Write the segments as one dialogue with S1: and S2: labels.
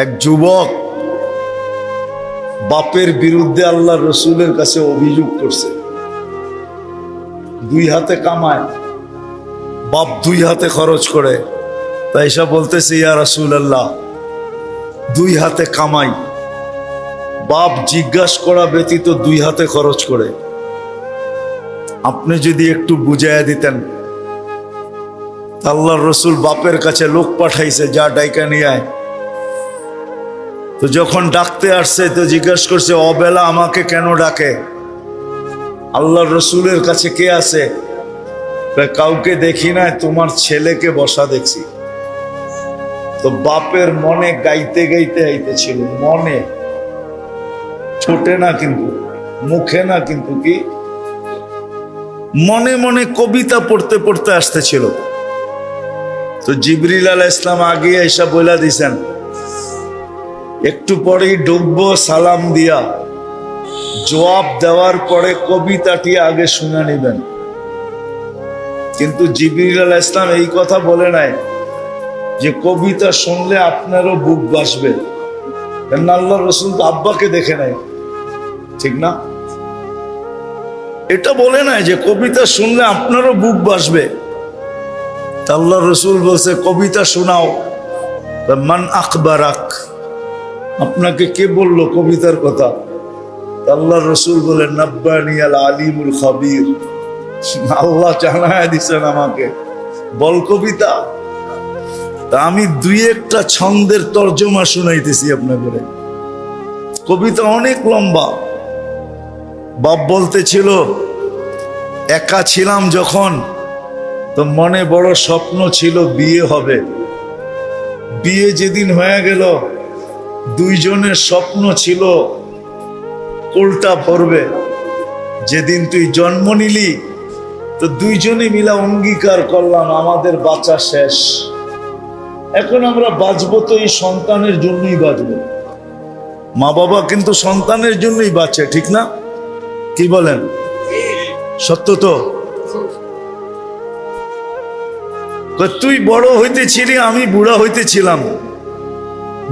S1: এক যুবক বাপের বিরুদ্ধে আল্লাহ রসুলের কাছে অভিযোগ করছে। দুই হাতে কামায়, বাপ দুই হাতে খরচ করে। তাই এসা বলতেছে, ইয়া রাসূলুল্লাহ, দুই হাতে কামাই, বাপ জিজ্ঞাসা করা ব্যতীত দুই হাতে খরচ করে, আপনি যদি একটু বুঝাইয়া দিতেন। আল্লাহর রসুল বাপের কাছে লোক পাঠাইছে, যা ডাইকা নিয়ে আয়। তো যখন ডাকতে আসছে তো জিজ্ঞাসা করছে, অবেলা আমাকে কেন ডাকে? আল্লাহর রসুলের কাছে কে আছে? কাউকে দেখি না, তোমার ছেলেকে বসা দেখছি। তো বাপের মনে গাইতে গাইতে আইতেছিল, মনে, ছোটে না কিন্তু, মুখে না কিন্তু, কি মনে মনে কবিতা পড়তে পড়তে আসতেছিল। তো জিবরিল আলাইহিস সালাম আগে এসে বইলা দিছেন, একটু পরেই ডুববো, সালাম দিয়া জবাব দেওয়ার পরে কবিতাটি আগে শুনে নিবেন। কিন্তু জিবরিল আলাইহিস সালাম এই কথা বলে নাই যে কবিতা শুনলে আপনারও বুক বাসবে। কেন আল্লাহ রসুল তো আব্বাকে দেখে নাই, ঠিক না? এটা বলে নাই যে কবিতা শুনলে আপনারও বুক বাসবে। আল্লাহ রসুল বলছে, কবিতা শোনাও। মান আখবারাক, আপনাকে কে বললো কবিতার কথা? আল্লাহ রসুল বলে, নাব্বানি আল আলিমুল খাবির, আল্লাহ জানায় দিছেন আমাকে, বল কবিতা। তা আমি দুই একটা ছন্দের তর্জমা শুনাইতেছি আপনাদের। কবিতা অনেক লম্বা। বাপ বলতেছিল, একা ছিলাম যখন, তো মনে বড় স্বপ্ন ছিল বিয়ে হবে। বিয়ে যেদিন হয়ে গেল, দুইজনের স্বপ্ন ছিল কোলটা ভরবে। যেদিন তুই জন্ম নিলি, তো দুইজনে মিলা অঙ্গীকার করলাম আমাদের বাঁচা শেষ। এখন আমরা বাঁচবো তো এই সন্তানের জন্যই বাঁচবো। মা বাবা কিন্তু সন্তানের জন্যই বাঁচে, ঠিক না? কি বলেন? সত্য তো? তুই বড় হইতেছিলি, আমি বুড়া হইতেছিলাম।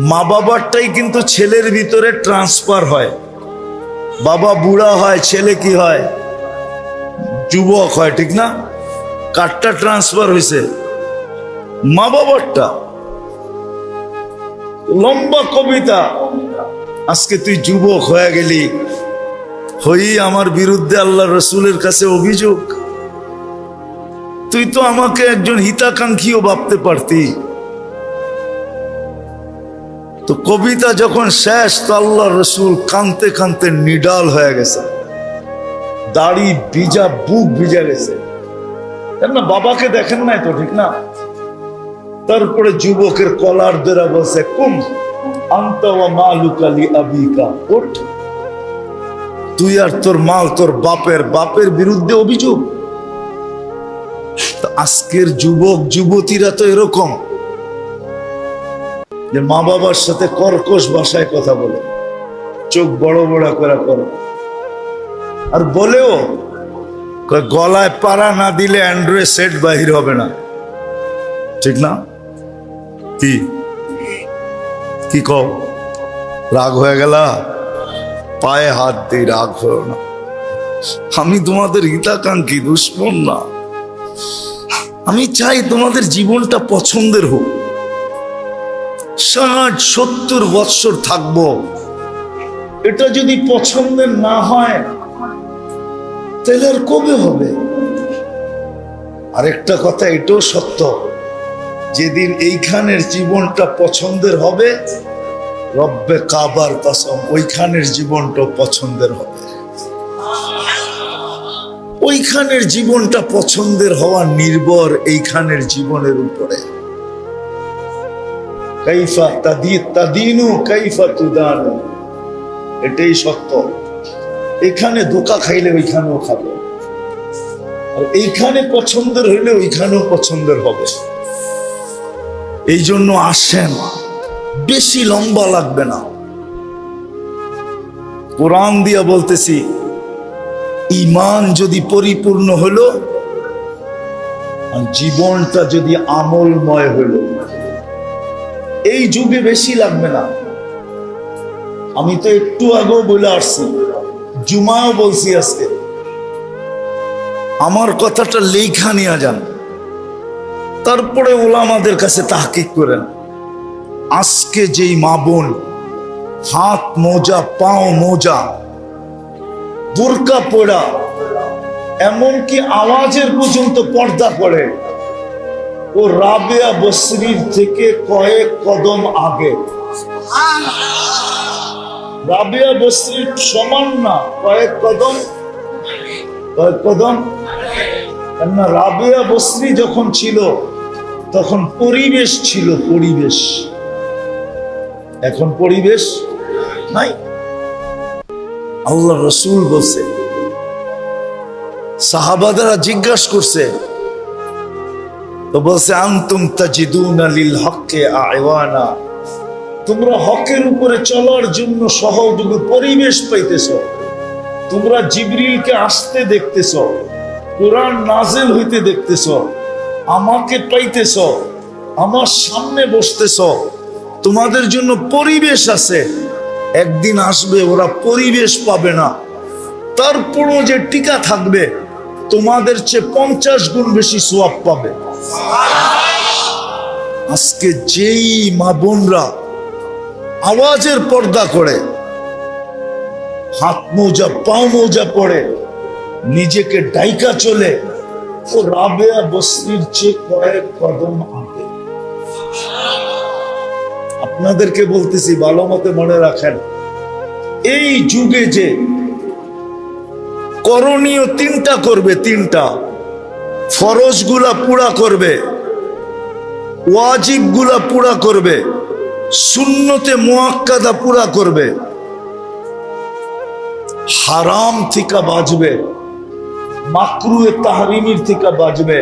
S1: মা বাবারটাই কিন্তু ছেলের ভিতরে ট্রান্সফার হয়। বাবা বুড়া হয়, ছেলে কি হয়? যুবক হয়, ঠিক না? কারটা ট্রান্সফার হয়েছে? মা বাবারটা। লম্বা কবিতা। আজকে তুই যুবক হয়ে গেলি, হই আমার বিরুদ্ধে আল্লাহ রসুলের কাছে অভিযোগ। তুই তো আমাকে একজন হিতাকাঙ্ক্ষীও ভাবতে পারতি। তো কবিতা যখন শেষ, তো আল্লাহ রসুল কানতে কানতে নিডাল হয়ে গেছে, দাড়ি ভিজা, বুক ভিজা গেছে। না, বাবাকে দেখেন নাই তো, ঠিক না? তারপরে যুবকের কলার ধরে বলছে, কুম আনতা ওয়া মালুকা লি আবিকা, ওঠ, তুই আর তোর মাল তোর বাপের বিরুদ্ধে অভিযোগ। আজকের যুবক যুবতীরা তো এরকম, যে মা বাবার সাথে কর্কশ ভাষায় কথা বলে, চোখ বড় বড় করে করে। আর বলেও গলায় পাড়া না দিলে অ্যান্ড্রয়েড সেট বাহির হবে না, ঠিক না? কি কও? রাগ হয়ে গেল? পায়ে হাত দিয়ে রাগ হলো না। আমি তোমাদের হিতাকাঙ্ক্ষী, দুশ্মন না। আমি চাই তোমাদের জীবনটা পছন্দের হোক। 60-70 বৎসর থাকবো, এটা যদি পছন্দের না হয় তাহলে আর কবে হবে? আরেকটা কথা এটাও সত্য, যেদিন এইখানের জীবনটা পছন্দের হবে, রব্বে কাবার কসম, ওইখানের জীবনটা পছন্দের হবে। ওইখানের জীবনটা পছন্দের হওয়া নির্ভর এইখানের জীবনের উপরে। কাইফা তাদিনু কাইফা তুদানু, এটাই সত্য। এখানে ধোঁকা খাইলে ওইখানেও খাবে, আর এইখানে পছন্দের হইলে ওইখানেও পছন্দের হবে। এই জন্য আসেন, বেশি লম্বা লাগবে না। কোরআন দিয়া বলতেছি, ঈমান যদি পরিপূর্ণ হলো, আর জীবনটা যদি আমলময় হলো, এই যুগে বেশি লাগবে না। আমি তো একটু আগেও বলে আসছি, জুমাও বলছি, আজকে আমার কথাটা লেখা নিয়ে যান, তারপরে ওলামাদের কাছে তাহকিক করেন। আজকে যেই মা বোন হাত মোজা, পাও মোজা, বোরকা পড়া, এমনকি আওয়াজের পর্যন্ত পর্দা করে, ও রাবেয়া বসরির থেকে কয়েক কদম আগে। রাবেয়া বসরির সমান না, কয়েক কদম, কয়েক কদম। কেননা রাবেয়া বসরি যখন ছিল তখন পরিবেশ ছিল, পরিবেশ। এখন পরিবেশ নাই। আল্লাহ রসুল বলছে, সাহাবাদারা জিজ্ঞাসা করছে, তো বলছে আনতুম তাজিদুনা লিল হক্কে আয়ওয়ানা, তোমরা হকের উপরে চলার জন্য সহযোগী পরিবেশ পাইতেছ। তোমরা জিবরিলকে আসতে দেখতেছ, কোরআন নাজিল হইতে দেখতেছ, আমাকে পাইতেছ, আমার সামনে বসতেছ, তোমাদের জন্য পরিবেশ আছে। একদিন আসবে ওরা পরিবেশ পাবে না, তারপরও যে টিকা থাকবে তোমাদের চেয়ে 50 গুণ বেশি সওয়াব পাবে। আজকে যেই মা বোনরা আওয়াজের পর্দা করে, হাত মোজা পাও মোজা পড়ে, নিজেকে ডাইকা চলে, ও রাবেয়া বসরির চেয়ে কয়েক কদম আগে। আপনাদেরকে বলতেছি, ভালো মতে মনে রাখেন, এই যুগে যে করণীয় 3টা করবে, 3টা ফরজ গুলা পুরা করবে, ওয়াজিব গুলা পুরা করবে, সুন্নতে মুআক্কাদা পুরা করবে, হারাম থেকে বাঁচবে, মাকরুয়ে তাহরিমির থেকে বাঁচবে।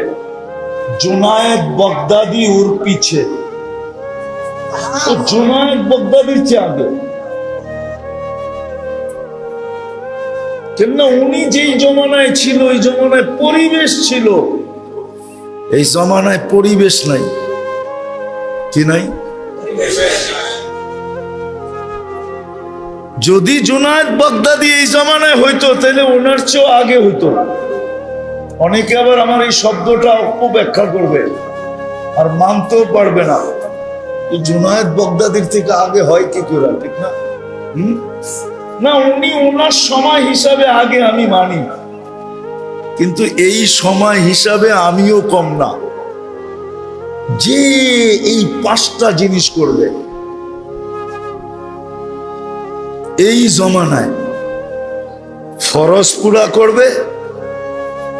S1: জুনায়েদ বাগদাদি ওর পিছে, তো জুনায়েদ বাগদাদির চেয়ে আগে। কেননা উনি যেই জমানায় ছিল, ওই জমানায় পরিবেশ ছিল, এই জমানায় পরিবেশ নাই। কি নাই? যদি জুনায়েদ বাগদাদি এই জমানায় হইতো, তাহলে ওনার চেয়েও আগে হইতো। অনেকে আবার আমার এই শব্দটা অপব্যাখ্যা করবে আর মানতেও পারবে না। জুনায়েদ বাগদাদির থেকে আগে হয় কি করে? ঠিক না? না, উনি ওনার সময় হিসাবে আগে, আমি মানি, কিন্তু এই সময় হিসাবে আমিও কম না। যে এই 5টা জিনিস করবে এই জমানায়, ফরজ পুরা করবে,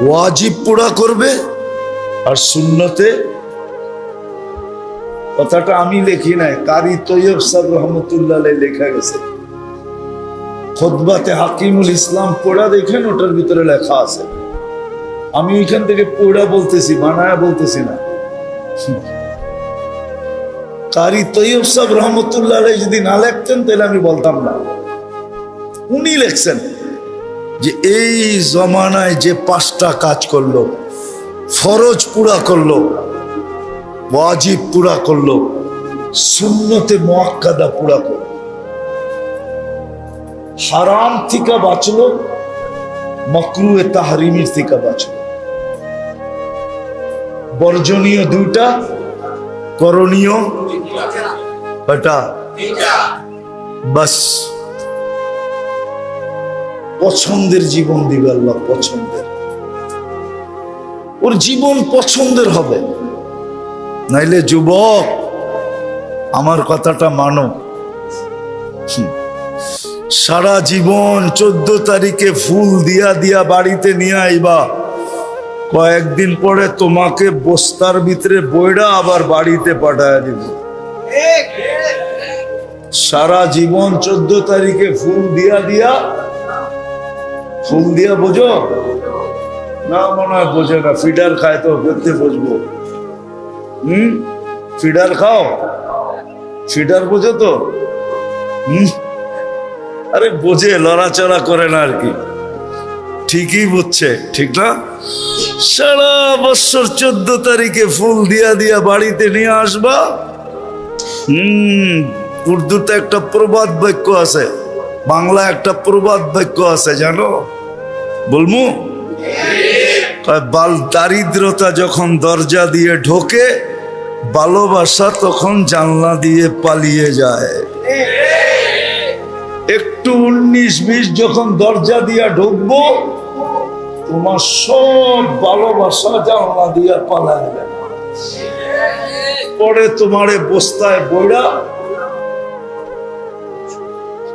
S1: ওয়াজিব পুরা করবে, আর সুন্নতে, কথাটা আমি লিখি নাই, কারি তৈয়ব সাহেব রহমতুল্লাহ আলাইহি লেখা গেছে। খুতবাতে হাকিমুল ইসলাম পড়া দেখেন, ওটার ভিতরে লেখা আছে। আমি ওইখান থেকে পড়া বলতেছি, বানায়া বলতেছি না। কারি তৈয়ব সাহেব রহমতুল্লাহ আলাইহি যদি না লিখতেন তাহলে আমি বলতাম না। উনি লিখছেন যে এই জমানায় যে 5টা কাজ করলো, ফরজ পুরা করলো, ওয়াজিব পুরা করলো, সুন্নতে মুআক্কাদা পুরা করলো, হারাম থেকে বাঁচলো, মাকরুয়ে তাহরিমির থেকে বাঁচলো, বর্জনীয় 2টা, করণীয় কয়টা? বাস। পছন্দের জীবন দিবে আল্লাহ, পছন্দের। ওর জীবন পছন্দের হবে। নাইলে যুবক, আমার কথাটা মানো, সারা জীবন 14 তারিখে ফুল দিয়া দিয়া বাড়িতে নিয়ে আইবা, কয়েকদিন পরে তোমাকে বস্তার ভিতরে বইড়া আবার বাড়িতে পাঠায় দিব। সারা জীবন 14 তারিখে ফুল দিয়া দিয়া, ফুল দিয়া বোঝো না? মনে হয় বোঝে না। ফিডার খায় তো করতে বসবো। ফিডার খাও, ফিডার বোঝো তো? আরে বোঝে, লড়াচড়া করে না আর কি। ঠিকই বুঝছে, ঠিক না? সারা বছর 14 তারিখে ফুল দিয়া দিয়া বাড়িতে নিয়ে আসবা, উর্দুতে একটা প্রবাদ বাক্য আছে, বাংলা একটা প্রবাদ বাক্য আছে, জানো? বলমু? দারিদ্রতা যখন দরজা দিয়ে ঢোকে, ভালোবাসা তখন জানলা দিয়ে পালিয়ে যায়। একটু 19-20 যখন দরজা দিয়ে ঢুকবো, তোমার সব ভালোবাসা জানলা দিয়ে পালায় যাবে। পরে তোমারে বস্তায় বইরা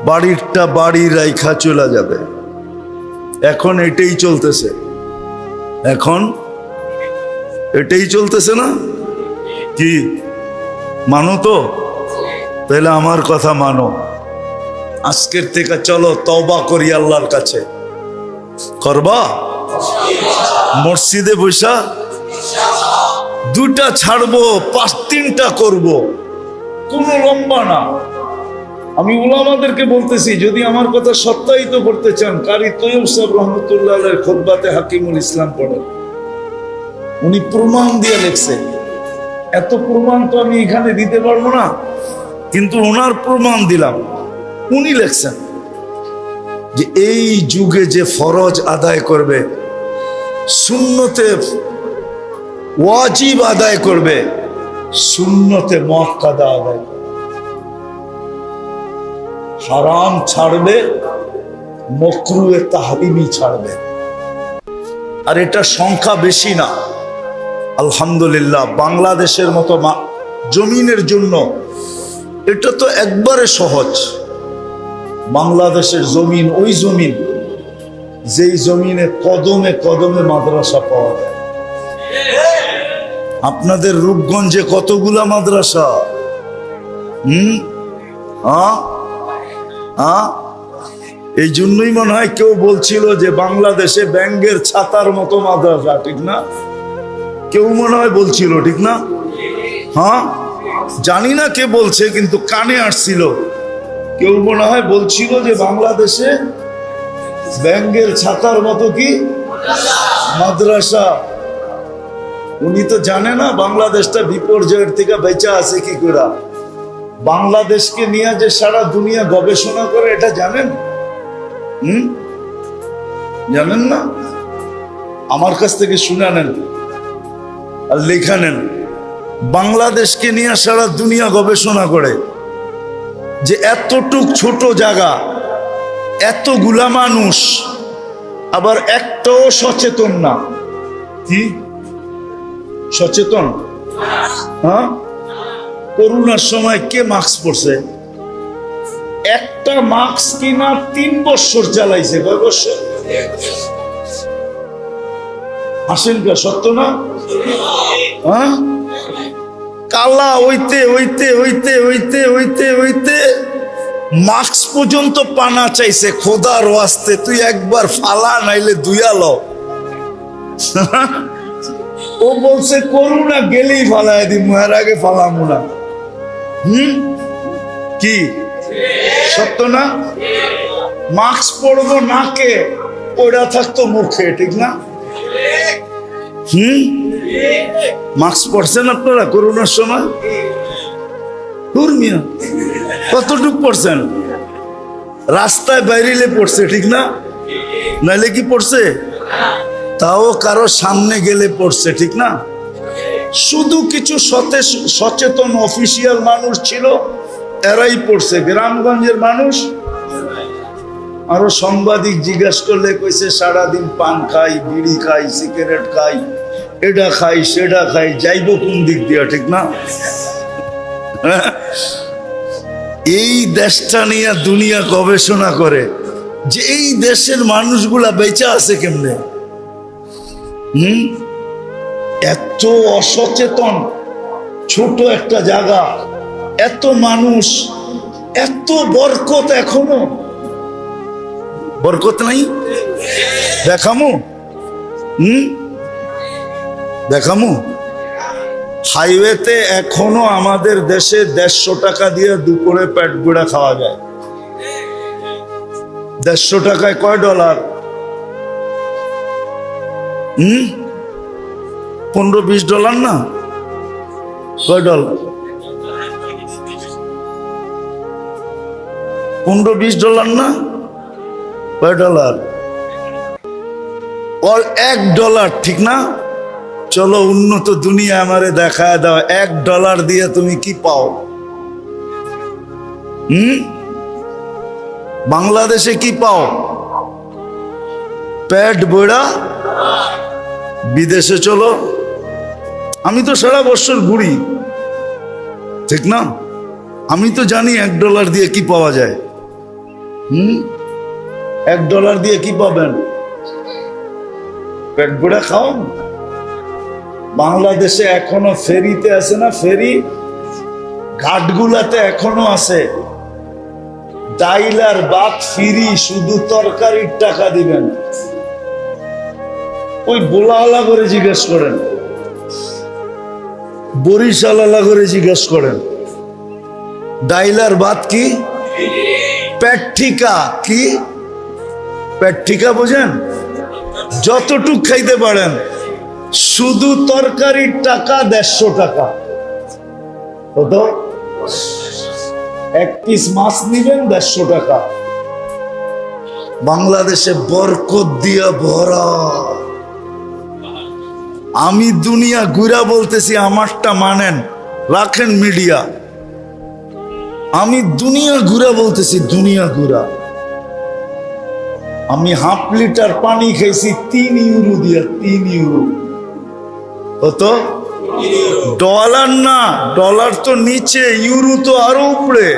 S1: বাড়িরটা বাড়ি রাইখা চলে যাবে। এখন এটাই চলতেছে, এখন এটাই চলতেছে না কি? মানো তো? তাহলে আমার কথা মানো। আজকের থেকে চলো তওবা করি আল্লাহর কাছে। করবা? মসজিদে বসা 2টা ছাড়বো, 5-3টা করবো, কোনো লম্বা না। আমি উলামাদেরকে বলতেছি, যদি আমার কথা সত্যায়িত করতে চান, কারি তৈয়ব সাহেব রহমতুল্লাহ আলাইহির খুতবাতে হাকিমুল ইসলাম পড়েন, উনি প্রমাণ দিয়ে লেখছে। এত প্রমাণ তো আমি এখানে দিতে পারবো না, কিন্তু ওনার প্রমাণ দিলাম। উনি লেখছেন যে এই যুগে যে ফরজ আদায় করবে, সুন্নতে ওয়াজিব আদায় করবে, সুন্নতে মুআক্কাদা আদায় করবে, হারাম ছাড়বে, মাকরুহে তাহরিমি ছাড়বে। আর এটা সংখ্যা বেশি না, আলহামদুলিল্লাহ। বাংলাদেশের মতো জমিনের জন্য এটা তো একবারে সহজ। বাংলাদেশের জমিন ওই জমিন, যেই জমিনে কদমে কদমে মাদ্রাসা পাওয়া যায়। আপনাদের রূপগঞ্জে কতগুলা মাদ্রাসা? এই জন্যই মনে হয় কেউ বলছিল যে বাংলাদেশে ব্যাঙ্গের ছাতার মতো মাদ্রাসা, ঠিক না? কেউ মনে হয় বলছিল, ঠিক না? হ্যাঁ, জানি না কে বলছে, কিন্তু কানে আসছিল। কেউ মনে হয় বলছিল যে বাংলাদেশে ব্যাঙ্গের ছাতার মতো কি মাদ্রাসা। উনি তো জানে না বাংলাদেশটা বিপর্যয়ের থেকে বেঁচে আছে কি করে। বাংলাদেশকে নিয়ে যে সারা দুনিয়া গবেষণা করে, এটা জানেন? জানেন না? আমার কাছ থেকে শুনে নেন আর লেখা নেন। বাংলাদেশকে নিয়ে সারা দুনিয়া গবেষণা করে যে এতটুক ছোট জায়গা, এতগুলা মানুষ, আবার একটাও সচেতন না। কি সচেতন? হ্যাঁ, করোনার সময় কে মাস্ক পরছে? একটা মাস্ক কিনা 3 বছর চালাইছে। কয় বছর? হাসেন কা? সত্য না? হ্যাঁ, কালা হইতে হইতে হইতে হইতে হইতে হইতে মাস্ক পর্যন্ত পানা চাইছে। খোদার ওয়াস্তে তুই একবার ফালা, নাইলে দুইয়া ল। ও বলছে করোনা গেলেই ফালাই দিমু, এর আগে ফালামু না। কি সত্য না? মাস্ক পরবো নাকে, ওটা থাকতো মুখে, ঠিক না? মাস্ক পরছেন আপনারা করোনার সময়? কতটুক পড়ছেন? রাস্তায় বাইরে পড়ছে, ঠিক না? নাইলে কি পড়ছে? তাও কারো সামনে গেলে পড়ছে, ঠিক না? শুধু কিছু সচেতন অফিসিয়াল মানুষ ছিল, এরাই পড়ছে। গ্রামগঞ্জের মানুষ, আরো সাংবাদিক জিজ্ঞাসা করলে কইছে সারাদিন পান খাই, বিড়ি খাই, সিগারেট খাই, এটা খাই সেটা খাই, যাইব কোন দিক দিয়া, ঠিক না? এই দেশটা নিয়ে দুনিয়া গবেষণা করে যে এই দেশের মানুষগুলা বেঁচে আছে কেমনে। এত অসচেতন ছোট একটা জায়গা, এত মানুষ, এত বরকত, এখনো বরকত নাই। দেখামু দেখামু হাইওয়েতে এখনো আমাদের দেশে 150 টাকা দিয়ে দুপুরে পেট গুঁড়া খাওয়া যায়। 150 টাকায় কয় ডলার? 15-20 ডলার না? কয় ডলার? $15-20 না? কয় ডলার? $1, ঠিক না? চলো উন্নত দুনিয়া আমারে দেখায় দাও, $1 দিয়ে তুমি কি পাও? বাংলাদেশে কি পাও? পেট বইড়া। বিদেশে চলো, আমি তো সারা বছর ঘুরি, ঠিক না? আমি তো জানি $1 দিয়ে কি পাওয়া যায়। $1 দিয়ে কি পাবেন? পেট ভরে খাও। বাংলাদেশে এখনো ফেরিতে আছে না, ফেরি ঘাটগুলাতে এখনো আছে, ডাইল আর ভাত ফ্রি, শুধু তরকারির টাকা দিবেন। ওই বোলাওয়ালা করে জিজ্ঞেস করেন, বরিশালা করে জিজ্ঞেস করেন, ডাইল আর ভাত কি? পেট ঠিকা কি? পেট ঠিকা বোঝেন? যতটুক খাইতে পারেন, শুধু তরকারির টাকা $150। কত? 1 পিস মাছ নিবেন $150। বাংলাদেশে বরকত দিয়া ভরা। আমি দুনিয়া ঘুরা বলতেছি, আমারটা মানেন, রাখেন মিডিয়া। আমি দুনিয়া ঘুরা বলতেছি, দুনিয়া ঘুরা। আমি ½ লিটার পানি খাইছি €3 দিয়া, €3। কত? ডলার না, ডলার তো নিচে, ইউরো তো আরো উপরে।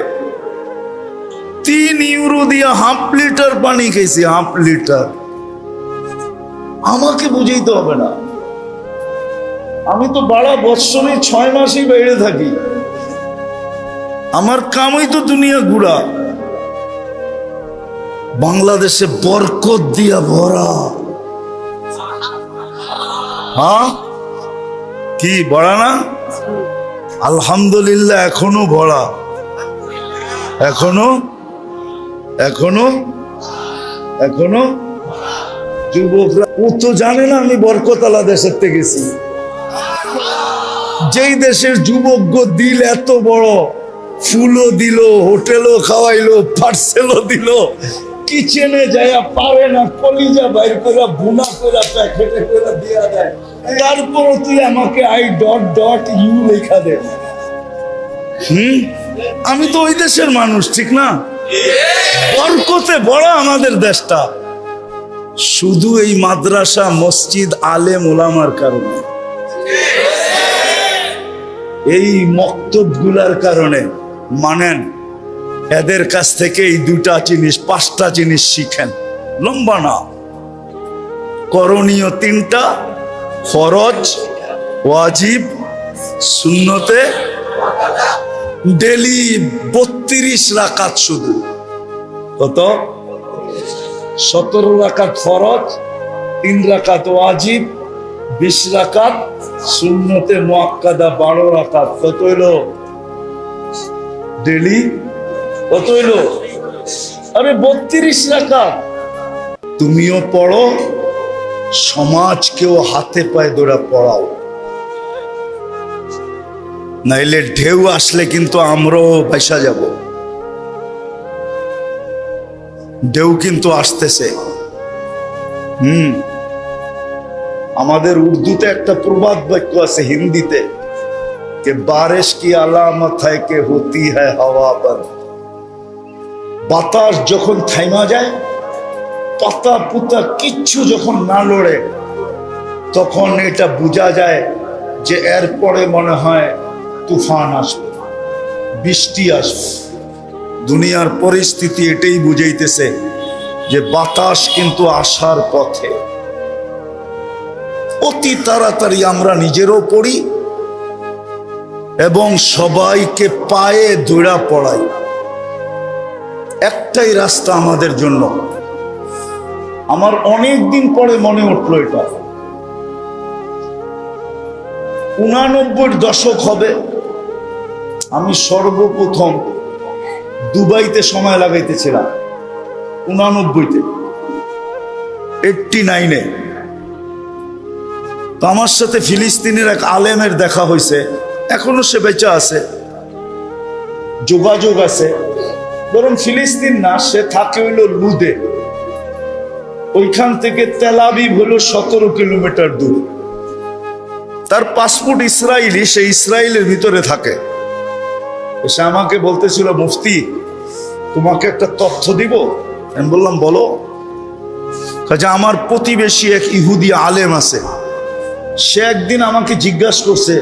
S1: €3 দিয়া ½ লিটার পানি খাইছি, ½ লিটার। আমাকে বুঝাইতে হবে না, আমি তো বাড়া বৎসরে 6 মাসই বাইরে থাকি। আমার কামই তো দুনিয়া ঘুরা। বাংলাদেশে বরকত দিয়া ভরা। হ্যাঁ, কি ভরা না? আলহামদুলিল্লাহ, এখনো ভরা, এখনো এখনো এখনো যুবকরা। ও তো জানে না আমি বরকতওয়ালা দেশের থেকে গেছি। যেই দেশের যুবক দিল এত বড়, ফুলও দিল, হোটেলও খাওয়াইলো, পার্সেলও দিল, কিচেনে যায় পারে না কলিজা বাইর করে বুনা করে প্যাকেটে করে দিয়া দেয়, তারপর তুই আমাকে I.U লেখা দে। আমি তো ওই দেশের মানুষ, ঠিক না? বরকতে বড় আমাদের দেশটা, শুধু এই মাদ্রাসা, মসজিদ, আলেম ওলামার কারণে, এই মক্তব গুলার কারণে। মানেন, এদের কাছ থেকে এই 2টা জিনিস, 5টা জিনিস শিখেন। লম্বা না, করণীয় 3টা, ফরজ, ওয়াজিব, সুন্নতে। ডেলি 32 রাকাত শুধু। কত? 17 রাকাত ফরজ, 3 রাকাত ওয়াজিব, 20 রাকাত সুন্নতে মুআক্কাদা, 12 রাকাত। কত হইলো ডেলি? কত হইলো? আরে 32 রাকাত। তুমিও পড়ো, সমাজকেও হাতে পায়ে ধরে পড়াও, নাইলে ঢেউ আসলে কিন্তু আমরাও ভাইসা যাব। ঢেউ কিন্তু আসতেছে। আমাদের উর্দুতে একটা প্রবাদ বাক্য আছে, হিন্দিতে, কে বারিশ কি আলামত হ্যায় কে হতি হ্যায় হাওয়া বন্দ। বাতাস যখন থাইমা যায়, পাতা পুতা কিচ্ছু যখন না লড়ে, তখন এটা বোঝা যায় যে এরপরে মনে হয় তুফান আসবে, বৃষ্টি আসবে। দুনিয়ার পরিস্থিতি এটাই বুঝাইতেছে যে বাতাস কিন্তু আসার পথে। অতি তাড়াতাড়ি আমরা নিজেরও পড়ি এবং সবাইকে পায়ে দৌড়া পড়াই। একটাই রাস্তা আমাদের জন্য। আমার অনেক দিন পরে মনে উঠলো, এটা 89 দশক হবে, আমি সর্বপ্রথম দুবাইতে সময় লাগাইতেছিলাম। 89-তে, 89-এ। তো আমার সাথে ফিলিস্তিনের এক আলেমের দেখা হয়েছে, এখনো সে বেঁচে আছে, যোগাযোগ আছে। বরং ফিলিস্তিন না, সে থাকে হইল লুদে। ওইখান থেকে তেল আবিব হলো 17 কিলোমিটার দূর। তার পাসপোর্ট ইসরায়েলি, সে ইসরায়েলের ভিতরে থাকে। সে আমাকে বলতেছিল, মুফতি তোমাকে একটা তথ্য দিব। আমি বললাম বলো। কাজে আমার প্রতিবেশী এক ইহুদি আলেম আছে, সে একদিন আমাকে জিজ্ঞাসা করছে,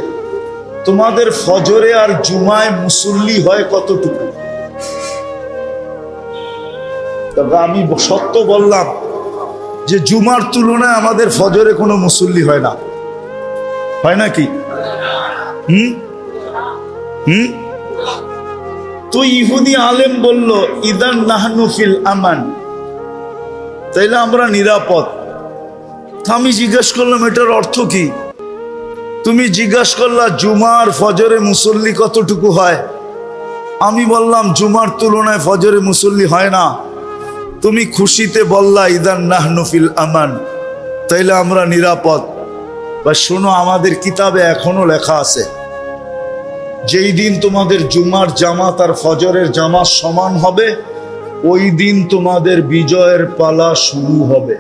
S1: তোমাদের ফজরে আর জুমায় মুসল্লি হয় কতটুকু? তবে আমি সত্য বললাম যে জুমার তুলনায় আমাদের ফজরে কোনো মুসল্লি হয় না। হয় নাকি? তো ইহুদি আলেম বলল, ইদান নাহনু ফিল আমান, তাইলে আমরা নিরাপদ। আমি জিজ্ঞাসা করলাম এটার অর্থ কি? তুমি জিজ্ঞাসা করলা জুমার ফজরে মুসল্লি কতটুকু হয়, আমি বললাম জুমার তুলনায় ফজরে মুসল্লি হয় না। তুমি খুশিতে বললা ইদান নাহনু ফিল আমান, তাইলে আমরা নিরাপদ। বা শোনো, আমাদের কিতাবে এখনো লেখা আছে, যেই দিন তোমাদের জুমার জামাত আর ফজরের জামাত সমান হবে, ওই দিন তোমাদের বিজয়ের পালা শুরু হবে।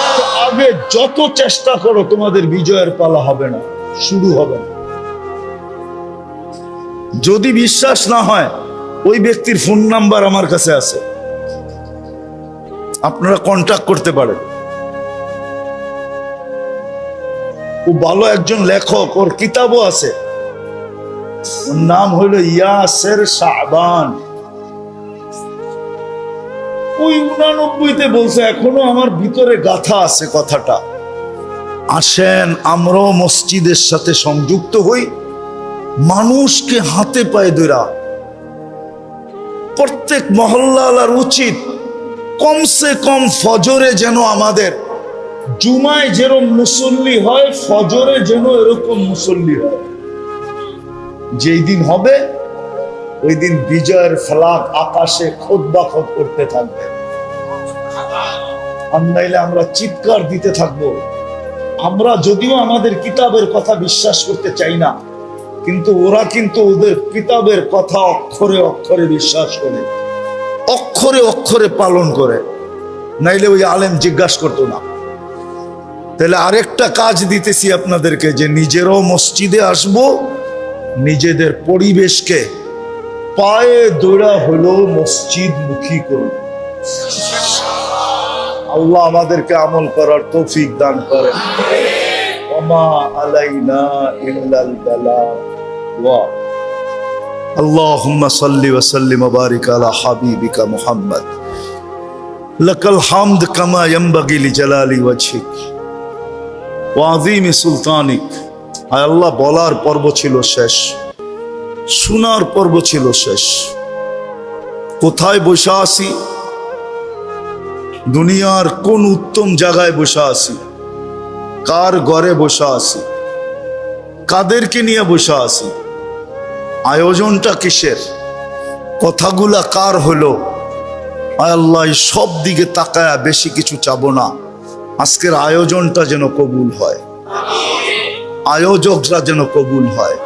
S1: এর আগে যত চেষ্টা করো তোমাদের বিজয়ের পালা হবে না, শুরু হবে না। যদি বিশ্বাস না হয়, ওই ব্যক্তির ফোন নাম্বার আমার কাছে আছে, আপনারা কন্টাক্ট করতে পারেন। ও ভালো একজন লেখক, ওর কিতাবও আছে, ওর নাম হইল ইয়াসের শাবান। ওই 89-তে বলছে, এখনো আমার ভিতরে গাথা আছে কথাটা। আসেন আমরাও মসজিদের সাথে সংযুক্ত হই, মানুষকে হাতে পায়ে ধরা। প্রত্যেক মহল্লার উচিত কমসে কম ফজরে যেন আমাদের, জুমায় যেরকম মুসল্লি হয়, ফজরে যেন এরকম মুসল্লি হয়। যেই দিন হবে ওই দিন বিজয়ের ফ্ল্যাগ আকাশে খোদবাখোদ করতে থাকবে। নাইলে আমরা চিৎকার দিতে থাকবো। আমরা যদিও আমাদের কিতাবের কথা বিশ্বাস করতে চাই না, কিন্তু ওরা কিন্তু ওদের কিতাবের কথা অক্ষরে অক্ষরে বিশ্বাস করে, অক্ষরে অক্ষরে পালন করে। নাইলে ওই আলেম জিজ্ঞাসা করতো না। তাহলে আরেকটা কাজ দিতেছি আপনাদেরকে, যে নিজেরাও মসজিদে আসব, নিজেদের পরিবেশকে পায়ে দৌড়া হলো মসজিদ মুখী করুন। আল্লাহ আমাদেরকে আমল করার তৌফিক দান করেন। ওমা আলাইনা ইল্লাল বালাগ। ওয়া আল্লাহুম্মা সাল্লি ওয়া সাল্লিম ওয়া বারিক আলা হাবিবিকা মুহাম্মদ। লাকাল হামদ কামা ইয়ানবাগি লিজালালি ওয়াজহিক ওয়া আযীমি সুলতানিক। আয় আল্লাহ, বলার পর্ব ছিল শেষ, শোনার পর্ব ছিল শেষ। কোথায় বসে আছি? দুনিয়ার কোন উত্তম জায়গায় বসে আছি? কার ঘরে বসে আছি? কাদেরকে নিয়ে বসে আছি? আয়োজনটা কিসের? কথাগুলা কার হলো? আয় আল্লাহ, সব দিকে তাকায়া বেশি কিছু চাবো না। আজকের আয়োজনটা যেন কবুল হয়, আয়োজকরা যেন কবুল হয়,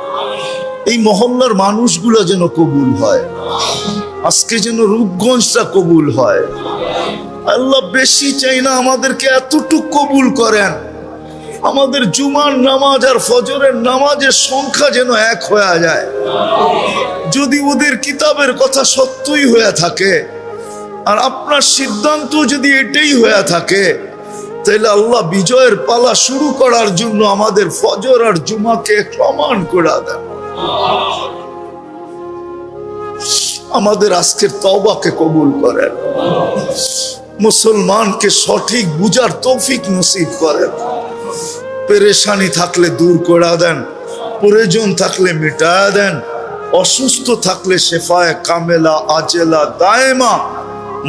S1: এই মহল্লার মানুষগুলো যেন কবুল হয়, আজকে যেন রূপগঞ্জটা কবুল হয়। আল্লাহ, বেশি চাই না, আমাদেরকে এতটুকু কবুল করেন, আমাদের জুমার নামাজ আর ফজরের নামাজের সংখ্যা যেন এক হয়ে যায়। যদি ওদের কিতাবের কথা সত্যই হয়ে থাকে আর আপনার সিদ্ধান্ত যদি এটাই হয়ে থাকে, তাহলে আল্লাহ বিজয়ের পালা শুরু করার জন্য আমাদের ফজর আর জুমাকে সমান করে দেন। আমাদের আজকের তওবাকে কবুল করেন, মুসলমানকে সঠিক বুঝার তৌফিক নসিব করেন। পেরেশানি থাকলে দূর করে দেন, প্রয়োজন থাকলে মিটায়া দেন, অসুস্থ থাকলে শেফায়ে কামেলা আজেলা দায়েমা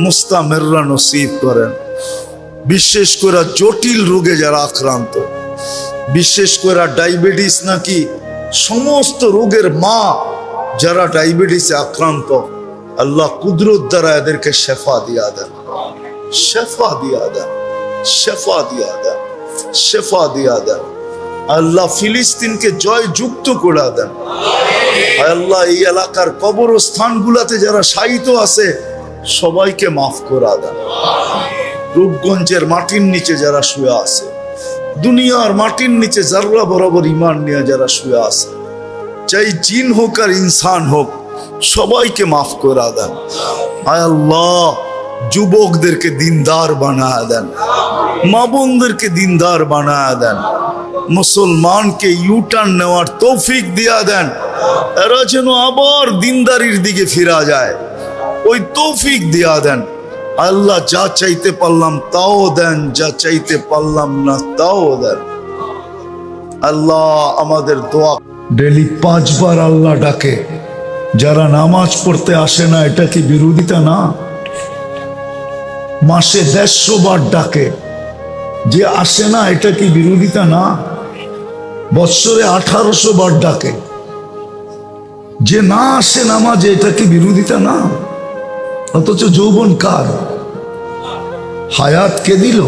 S1: মুস্তামেররা নসিব করেন। বিশেষ করে জটিল রোগে যারা আক্রান্ত, বিশেষ করে ডায়াবেটিস নাকি সমস্ত রোগের মা যারা ডায়াবেটিসে আক্রান্ত, আল্লাহ কুদরত দ্বারা এদেরকে শেফা দিয়া দেন, শেফা দিয়া দেন, শেফা দিয়া দেন, শেফা দিয়া দেন। আল্লাহ ফিলিস্তিনকে জয় যুক্ত করে দেন। আল্লাহ এই এলাকার কবরস্থানগুলোতে যারা শায়িত আছে সবাইকে মাফ করে দেন। রূপগঞ্জের মাটির নিচে যারা শুয়ে আছে, দুনিয়ার মাটির নিচে জাররা বরাবর ঈমান নিয়ে যারা শুয়ে আছে, চাই জিন হোক আর ইনসান হোক, সবাইকে মাফ করে দেন। আয় আল্লাহ যুবকদেরকে দিনদার বানায় দেন, মা বোনদেরকে দিনদার বানায় দেন, মুসলমানকে ইউটার্ন নেওয়ার তৌফিক দিয়া দেন, এরা যেন আবার দিনদারির দিকে ফিরা যায়, ওই তৌফিক দিয়া দেন। আল্লাহ যা চাইতে পারলাম তাও দেন, যা চাইতে পারলাম না তাও দেন। আল্লাহ আমাদের দোয়া ডেলি 5 বার আল্লাহ ডাকে, যারা নামাজ পড়তে আসে না এটা কি বিরোধিতা না? মাসে 150 বার ডাকে, যে আসে না এটা কি বিরোধিতা না? বৎসরে 1800 বার ডাকে, যে না আসে নামাজে এটা কি বিরোধিতা না? অথচ যৌবন কার? হায়াত কে দিল?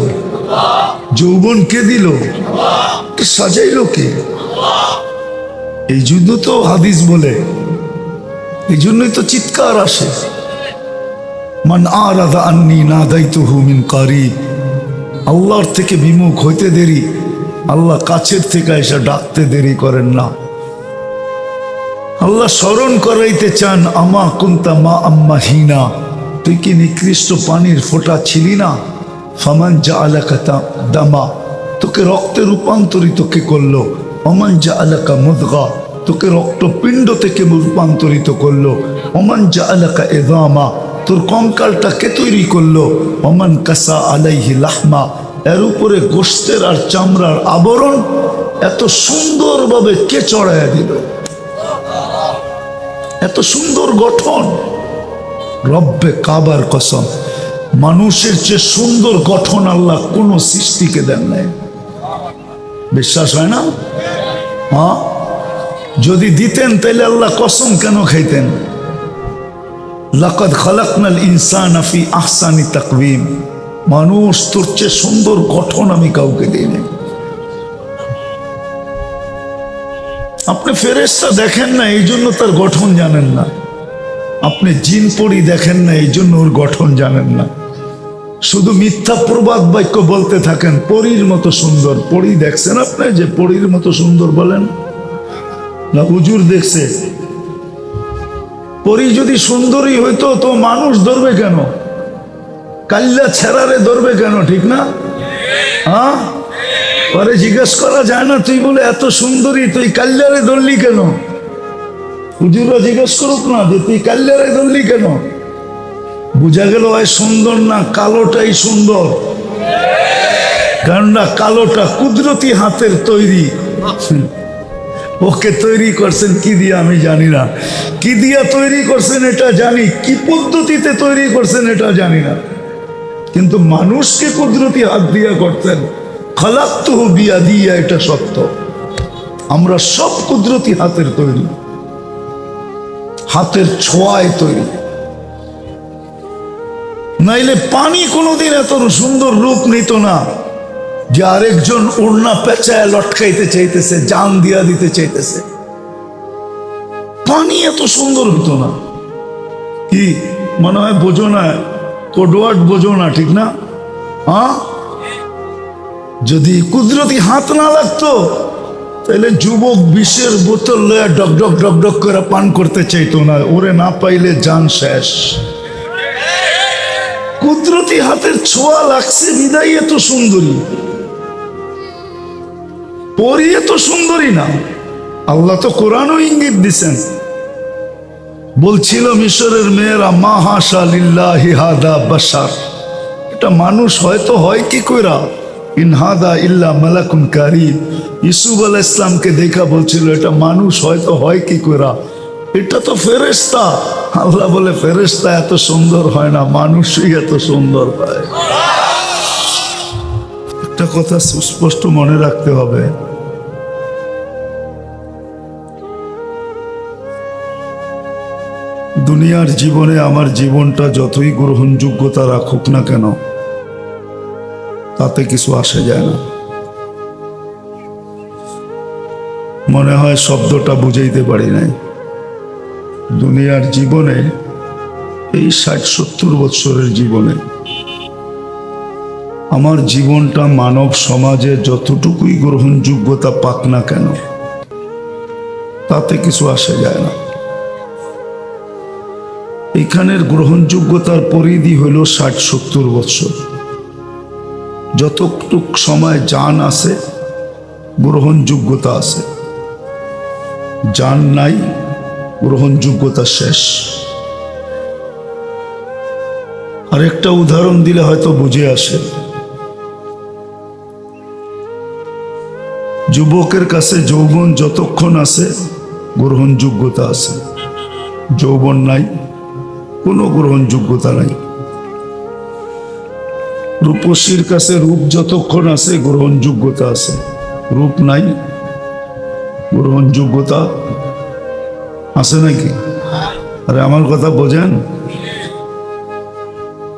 S1: যৌবন কে দিল? সাজাইল কে? এই জন্য তো হাদিস বলে, এই জন্যই তো চিৎকার আসে, মান আরাদা আন্নি নাদাইতুহু মিন কারিব। আল্লাহর থেকে বিমুখ হইতে দেরি, আল্লাহ কাছের থেকে এসে ডাকতে দেরি করেন না। আল্লাহ স্মরণ করাইতে চান, আমা কুনতা মা আম্মাহিনা, তুই কি নিকৃষ্ট পানির ফোঁটা ছিলি না? ফামান জাআলাকা দামা, তোকে রক্তে রূপান্তরিত কে করলো? ওমান জাআলাকা মুদগা, তোকে রক্তপিণ্ড থেকে রূপান্তরিত করলো। ওমান জাআলাকা ইযামা, তোর কঙ্কালটা কে তৈরি করলো? ওমান কাসা আলাইহি লাহমা, এর উপরে গোশতের আর চামড়ার আবরণ এত সুন্দরভাবে কে চড়াইয়া দিল? এত সুন্দর গঠন। রব্বে কাবার কসম, মানুষের চেয়ে সুন্দর গঠন আল্লাহ কোন সৃষ্টিকে দেন নাই। বিশ্বাস হয় না? হ্যাঁ, যদি দিতেন তাহলে আল্লাহ কসম কেন খাইতেন? লাকাদ খালাকনাল ইনসানা ফি আহসানি তাকওয়িম, মানুষ তোর চেয়ে সুন্দর গঠন আমি কাউকে দিই নাই। আপনি ফেরেশতা দেখেন না এই জন্য তার গঠন জানেন না, আপনি জিন পরি দেখেন না এই জন্য ওর গঠন জানেন না। শুধু মিথ্যা প্রবাদ বাক্য বলতে থাকেন, পরীর মতো সুন্দর। পরী দেখছেন আপনি যে পরীর মতো সুন্দর বলেন না? হুজুর দেখছে? পরী যদি সুন্দরী হইতো তো মানুষ ধরবে কেন? কাল্লা ছেড়ারে ধরবে কেন? ঠিক না? হ্যাঁ, পরে জিজ্ঞেস করা যায় না, তুই বলে এত সুন্দরী, তুই কাল্লারে ধরলি কেন? হুজুররা জিজ্ঞেস করুক না যে তুই কাল্লারে ধরলি কেন? বুঝা গেল হয় সুন্দর না, কালোটাই সুন্দর। কারণ না, কালোটা কুদরতি হাতের তৈরি। ওকে তৈরি করছেন কি দিয়ে আমি জানি না, কি দিয়া তৈরি করছেন এটা জানি, কি পদ্ধতিতে তৈরি করছেন এটা জানি না, কিন্তু মানুষকে কুদরতি হাত দিয়া করতেন। খালাকতুহু বিয়াদিয়া, এটা সত্য। আমরা সব কুদরতি হাতের তৈরি, হাতের ছোঁয়ায় তৈরি। নাইলে পানি কোনোদিন এত সুন্দর রূপ নিত না যে আরেকজন ওড়না পেঁচায় লটকাইতে চাইতেছে, জান দিয়া দিতে চাইতেছে। পানি এত সুন্দর হতো না। কি মনে হয় বোঝো না? কোডওয়ার্ড বোঝো না, ঠিক না? হ্যাঁ, যদি কুদরতি হাত না লাগতো তাহলে যুবক বিষের বোতল লয়ে ডক ডক ডক ডক করে পান করতে চাইতো না, ওরে না পাইলে জান শেষ। কুদরতি হাতের ছোঁয়া লাগছে বিদায় এত সুন্দরী। পরি এত সুন্দরী না। আল্লাহ তো কোরআনও ইঙ্গিত দিছেন, বলছিল মিশরের মেয়েরা মা হাশা লিল্লাহি হাদা বাশার, এটা মানুষ হয়তো হয় কি কইরা, ইন হাদা ইল্লা মালাকুন কারীম। ইউসুফ আলাইহিস সালামকে দেখা বলছিল এটা মানুষ হয়তো হয় কি কইরা, এটা তো ফেরেশতা। আল্লাহ বলে ফেরেশতা এত সুন্দর হয় না, মানুষই এত সুন্দর হয়। একটা কথা সুস্পষ্ট মনে রাখতে হবে, দুনিয়ার জীবনে আমার জীবনটা যতই গ্রহণযোগ্যতা রাখুক না কেন, তাতে কিছু আসে যায় না। মনে হয় শব্দটা বুঝাইতে পারি নাই। দুনিয়ার জীবনে, এই 60-70 বছরের জীবনে আমার জীবনটা মানব সমাজে যতটুকুই গ্রহণযোগ্যতা পাক না কেন, তাতে কিছু আসে যায় না। এখানের গ্রহণযোগ্যতার পরিধি হইল 60-70 বছর। যতটুক সময় জান আছে গ্রহণযোগ্যতা আছে, জান নাই গ্রহণযোগ্যতা শেষ। আরেকটা উদাহরণ দিলে হয়তো বুঝে আসে। যুবকের কাছে যৌবন যতক্ষণ আছে গ্রহণযোগ্যতা আছে, যৌবন নাই কোনো গ্রহণযোগ্যতা নাই। রূপসীর কাছে রূপ যতক্ষণ আছে গ্রহণযোগ্যতা আছে, রূপ নাই গ্রহণযোগ্যতা আছে নাকি? আরে আমার কথা বোঝেন?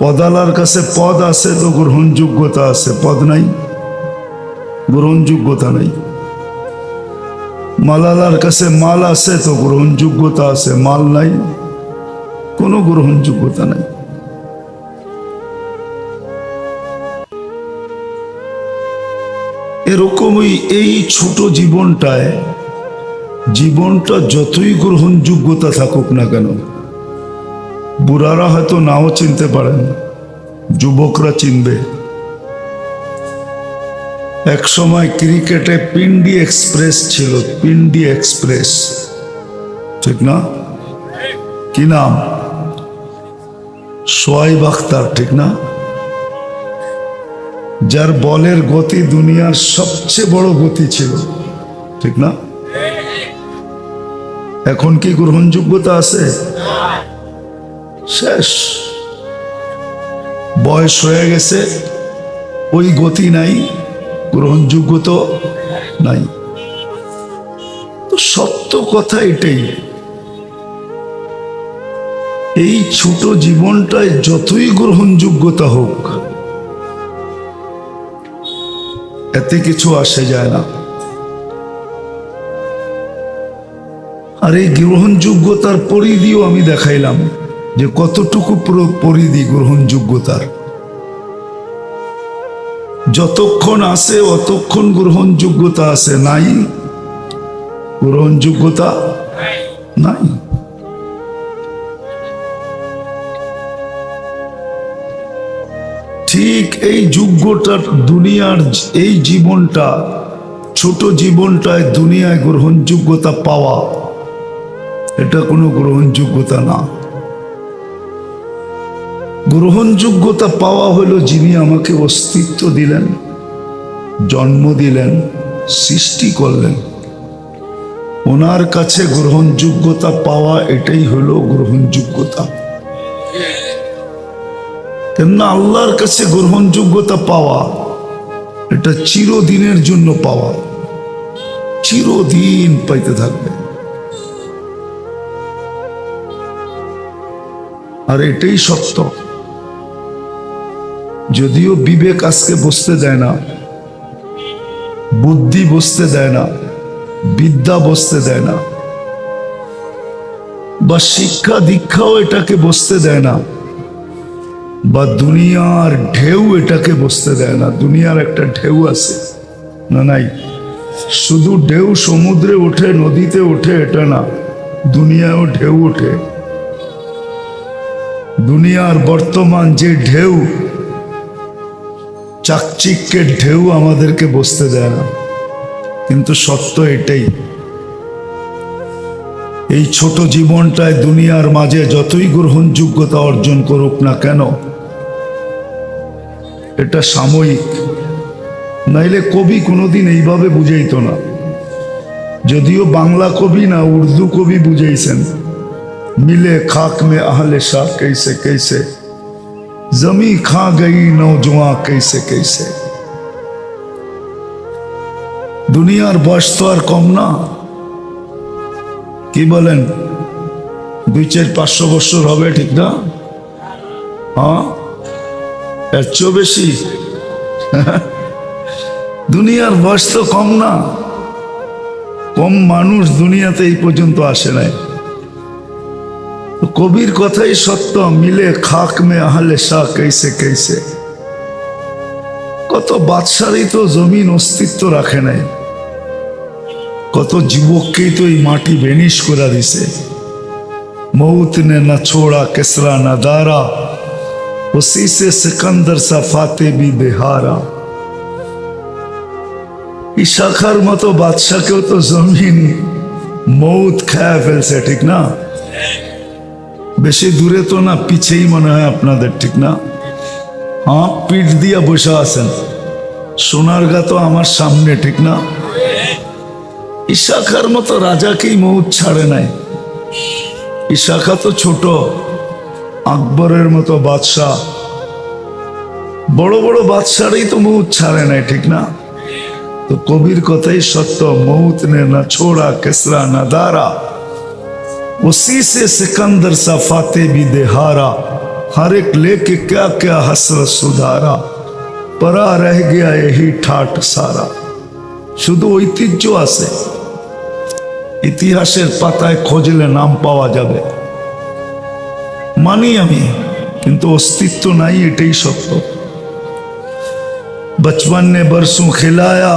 S1: পদালার কাছে পদ আছে তো গ্রহণযোগ্যতা আছে, পদ নাই গ্রহণযোগ্যতা নাই। মালালার কাছে মাল আছে তো গ্রহণযোগ্যতা আছে, মাল নাই কোনো গ্রহণযোগ্যতা নাই। এরকমই এই ছোট জীবনটা যতই গ্রহণযোগ্যতা থাকুক না কেন, বুড়ারা হয়তো নাও চিনতে পারেন, যুবকরা চিনবে। এক সময় ক্রিকেটে পিন্ডি এক্সপ্রেস ছিল, পিন্ডি এক্সপ্রেস, ঠিক না? কি নাম? শোয়েব আখতার, ঠিক না? যার বলের গতি দুনিয়ার সবচেয়ে বড় গতি ছিল, ঠিক না? এখন কি গ্রহণযোগ্যতা আছে? শেষ। বয়স হয়ে গেছে, ওই গতি নাই, গ্রহণযোগ্যতা নাই। তো সত্য কথা এটাই, এই ছোট জীবনটায় যতই গ্রহণযোগ্যতা হোক এতে কিছু আসে যায় না। আর এই গ্রহণযোগ্যতার পরিধিও আমি দেখাইলাম যে কতটুকু পরিধি গ্রহণযোগ্যতার। যতক্ষণ আছে অতক্ষণ গ্রহণযোগ্যতা আছে, নাই গ্রহণযোগ্যতা নাই। ঠিক এই যোগ্যটার দুনিয়ার এই জীবনটা, ছোট জীবনটায় দুনিয়ায় গ্রহণযোগ্যতা পাওয়া, এটা কোনো গ্রহণযোগ্যতা না। গ্রহণযোগ্যতা পাওয়া হলো যিনি আমাকে অস্তিত্ব দিলেন, জন্ম দিলেন, সৃষ্টি করলেন, ওনার কাছে গ্রহণযোগ্যতা পাওয়া, এটাই হলো গ্রহণযোগ্যতা। কেননা আল্লাহর কাছে গ্রহণযোগ্যতা পাওয়া এটা চিরদিনের জন্য পাওয়া, চিরদিন পাইতে থাকবে। আর এটাই সত্য। যদিও বিবেক আজকে বসতে দেয় না, বুদ্ধি বসতে দেয় না, বিদ্যা বসতে দেয় না, বা শিক্ষা দীক্ষাও এটাকে বসতে দেয় না, বা দুনিয়ার ঢেউ এটাকে বসতে দেয় না। দুনিয়ার একটা ঢেউ আছে না? নাই। শুধু ঢেউ সমুদ্রে ওঠে, নদীতে ওঠে এটা না, দুনিয়াও ঢেউ ওঠে। দুনিয়ার বর্তমান যে ঢেউ, চাকচিক্যের ঢেউ আমাদেরকে বসতে দেয় না। কিন্তু সত্য এটাই, এই ছোট জীবনটায় দুনিয়ার মাঝে যতই গ্রহণযোগ্যতা অর্জন করুক না কেন, এটা সাময়িক। নাইলে কবি কোনোদিন এইভাবে বুঝাইতো না। যদিও বাংলা কবি না, উর্দু কবি বুঝাইছেন, মিলে খাক মে আহলে শাহ कैसे कैसे, জমি খা গই নৌজওয়ান कैसे कैसे। দুনিয়ার বয়স তো আর কম না, কি বলেন? 200-500 বছর হবে, ঠিক না? হ্যাঁ, এর চেয়েও বেশি। দুনিয়ার বয়স তো কম না, কম মানুষ দুনিয়াতে এই পর্যন্ত আসে নাই। কবির কথাই সত্য, মিলে খাক মে আহলে শাহ कैसे कैसे। কত বাদশারই তো জমিন অস্তিত্ব রাখে নাই, কত যুবককেই তো এই মাটি ভেনিশ করে দিছে। मौत ने न छोड़ा किसरा न दारा, उसी से सिकंदर सा फाते भी बेहारा। শাখার মতো বাদশাকেও তো জমিন মৌত খায়া ফেলছে, ঠিক না? বেশি দূরে তো না, পিছেই মনে হয় আপনাদের, ঠিক না? হ্যাঁ, পিঠ দিয়া বসে আছেন, সোনারগাঁ তো আমার সামনে, ঠিক না? শাখার মতো রাজাকেই মৌত ছাড়ে নাই। শাখা তো ছোট, আকবরের মতো বাদশাহ, বড় বড় বাদশারই তো মৌত ছাড়ে নাই, ঠিক না? तो कबीर কথাই সত্য, मौत ने न छोड़ा किसरा न दारा, उसी से सिकंदर सा फाते भी देहारा। हर एक लेके क्या क्या हसरत सुधारा, परा रह गया यही ठाट सारा। শুধু ঐতিহ্য আছে, ইতিহাসের পাতায় খোঁজলে নাম পাওয়া যাবে, মানি আমি, কিন্তু অস্তিত্ব নাই, এটাই সত্য। बचपन ने बरसों खिलाया।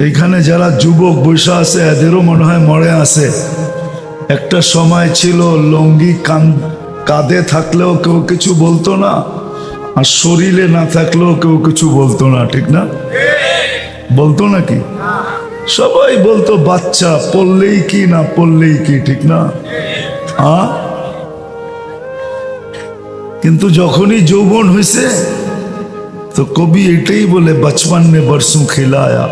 S1: এখানে যারা যুবক বসে আছে এদেরও মনে হয় মরে আছে। একটা সময় ছিল লঙ্গি কাঁধে থাকলেও কেউ কিছু বলতো না, আর শরীরে না থাকলেও কেউ কিছু বলতো না, ঠিক না? বলতো নাকি? সবাই বলতো বাচ্চা, পড়লেই কি না পড়লেই কি, ঠিক না? হ্যাঁ, কিন্তু যখনই যৌবন হয়েছে तो कभी एटाई बोले, बचपन ने बरसों खिलाया,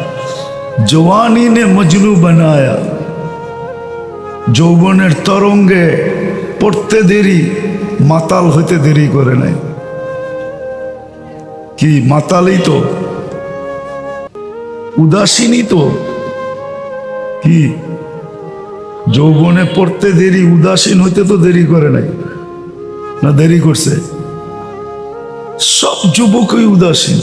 S1: जवानी ने मजनू बनाया। যৌবনের তরঙ্গে পড়তে দেরি, মাতাল হইতে দেরি করে নাই। কি মাতালই তো, উদাসীনই তো। কি যৌবনে পড়তে দেরি, উদাসীন হইতে তো দেরি করে নাই, না দেরি করছে? सब युवक ही उदासीन।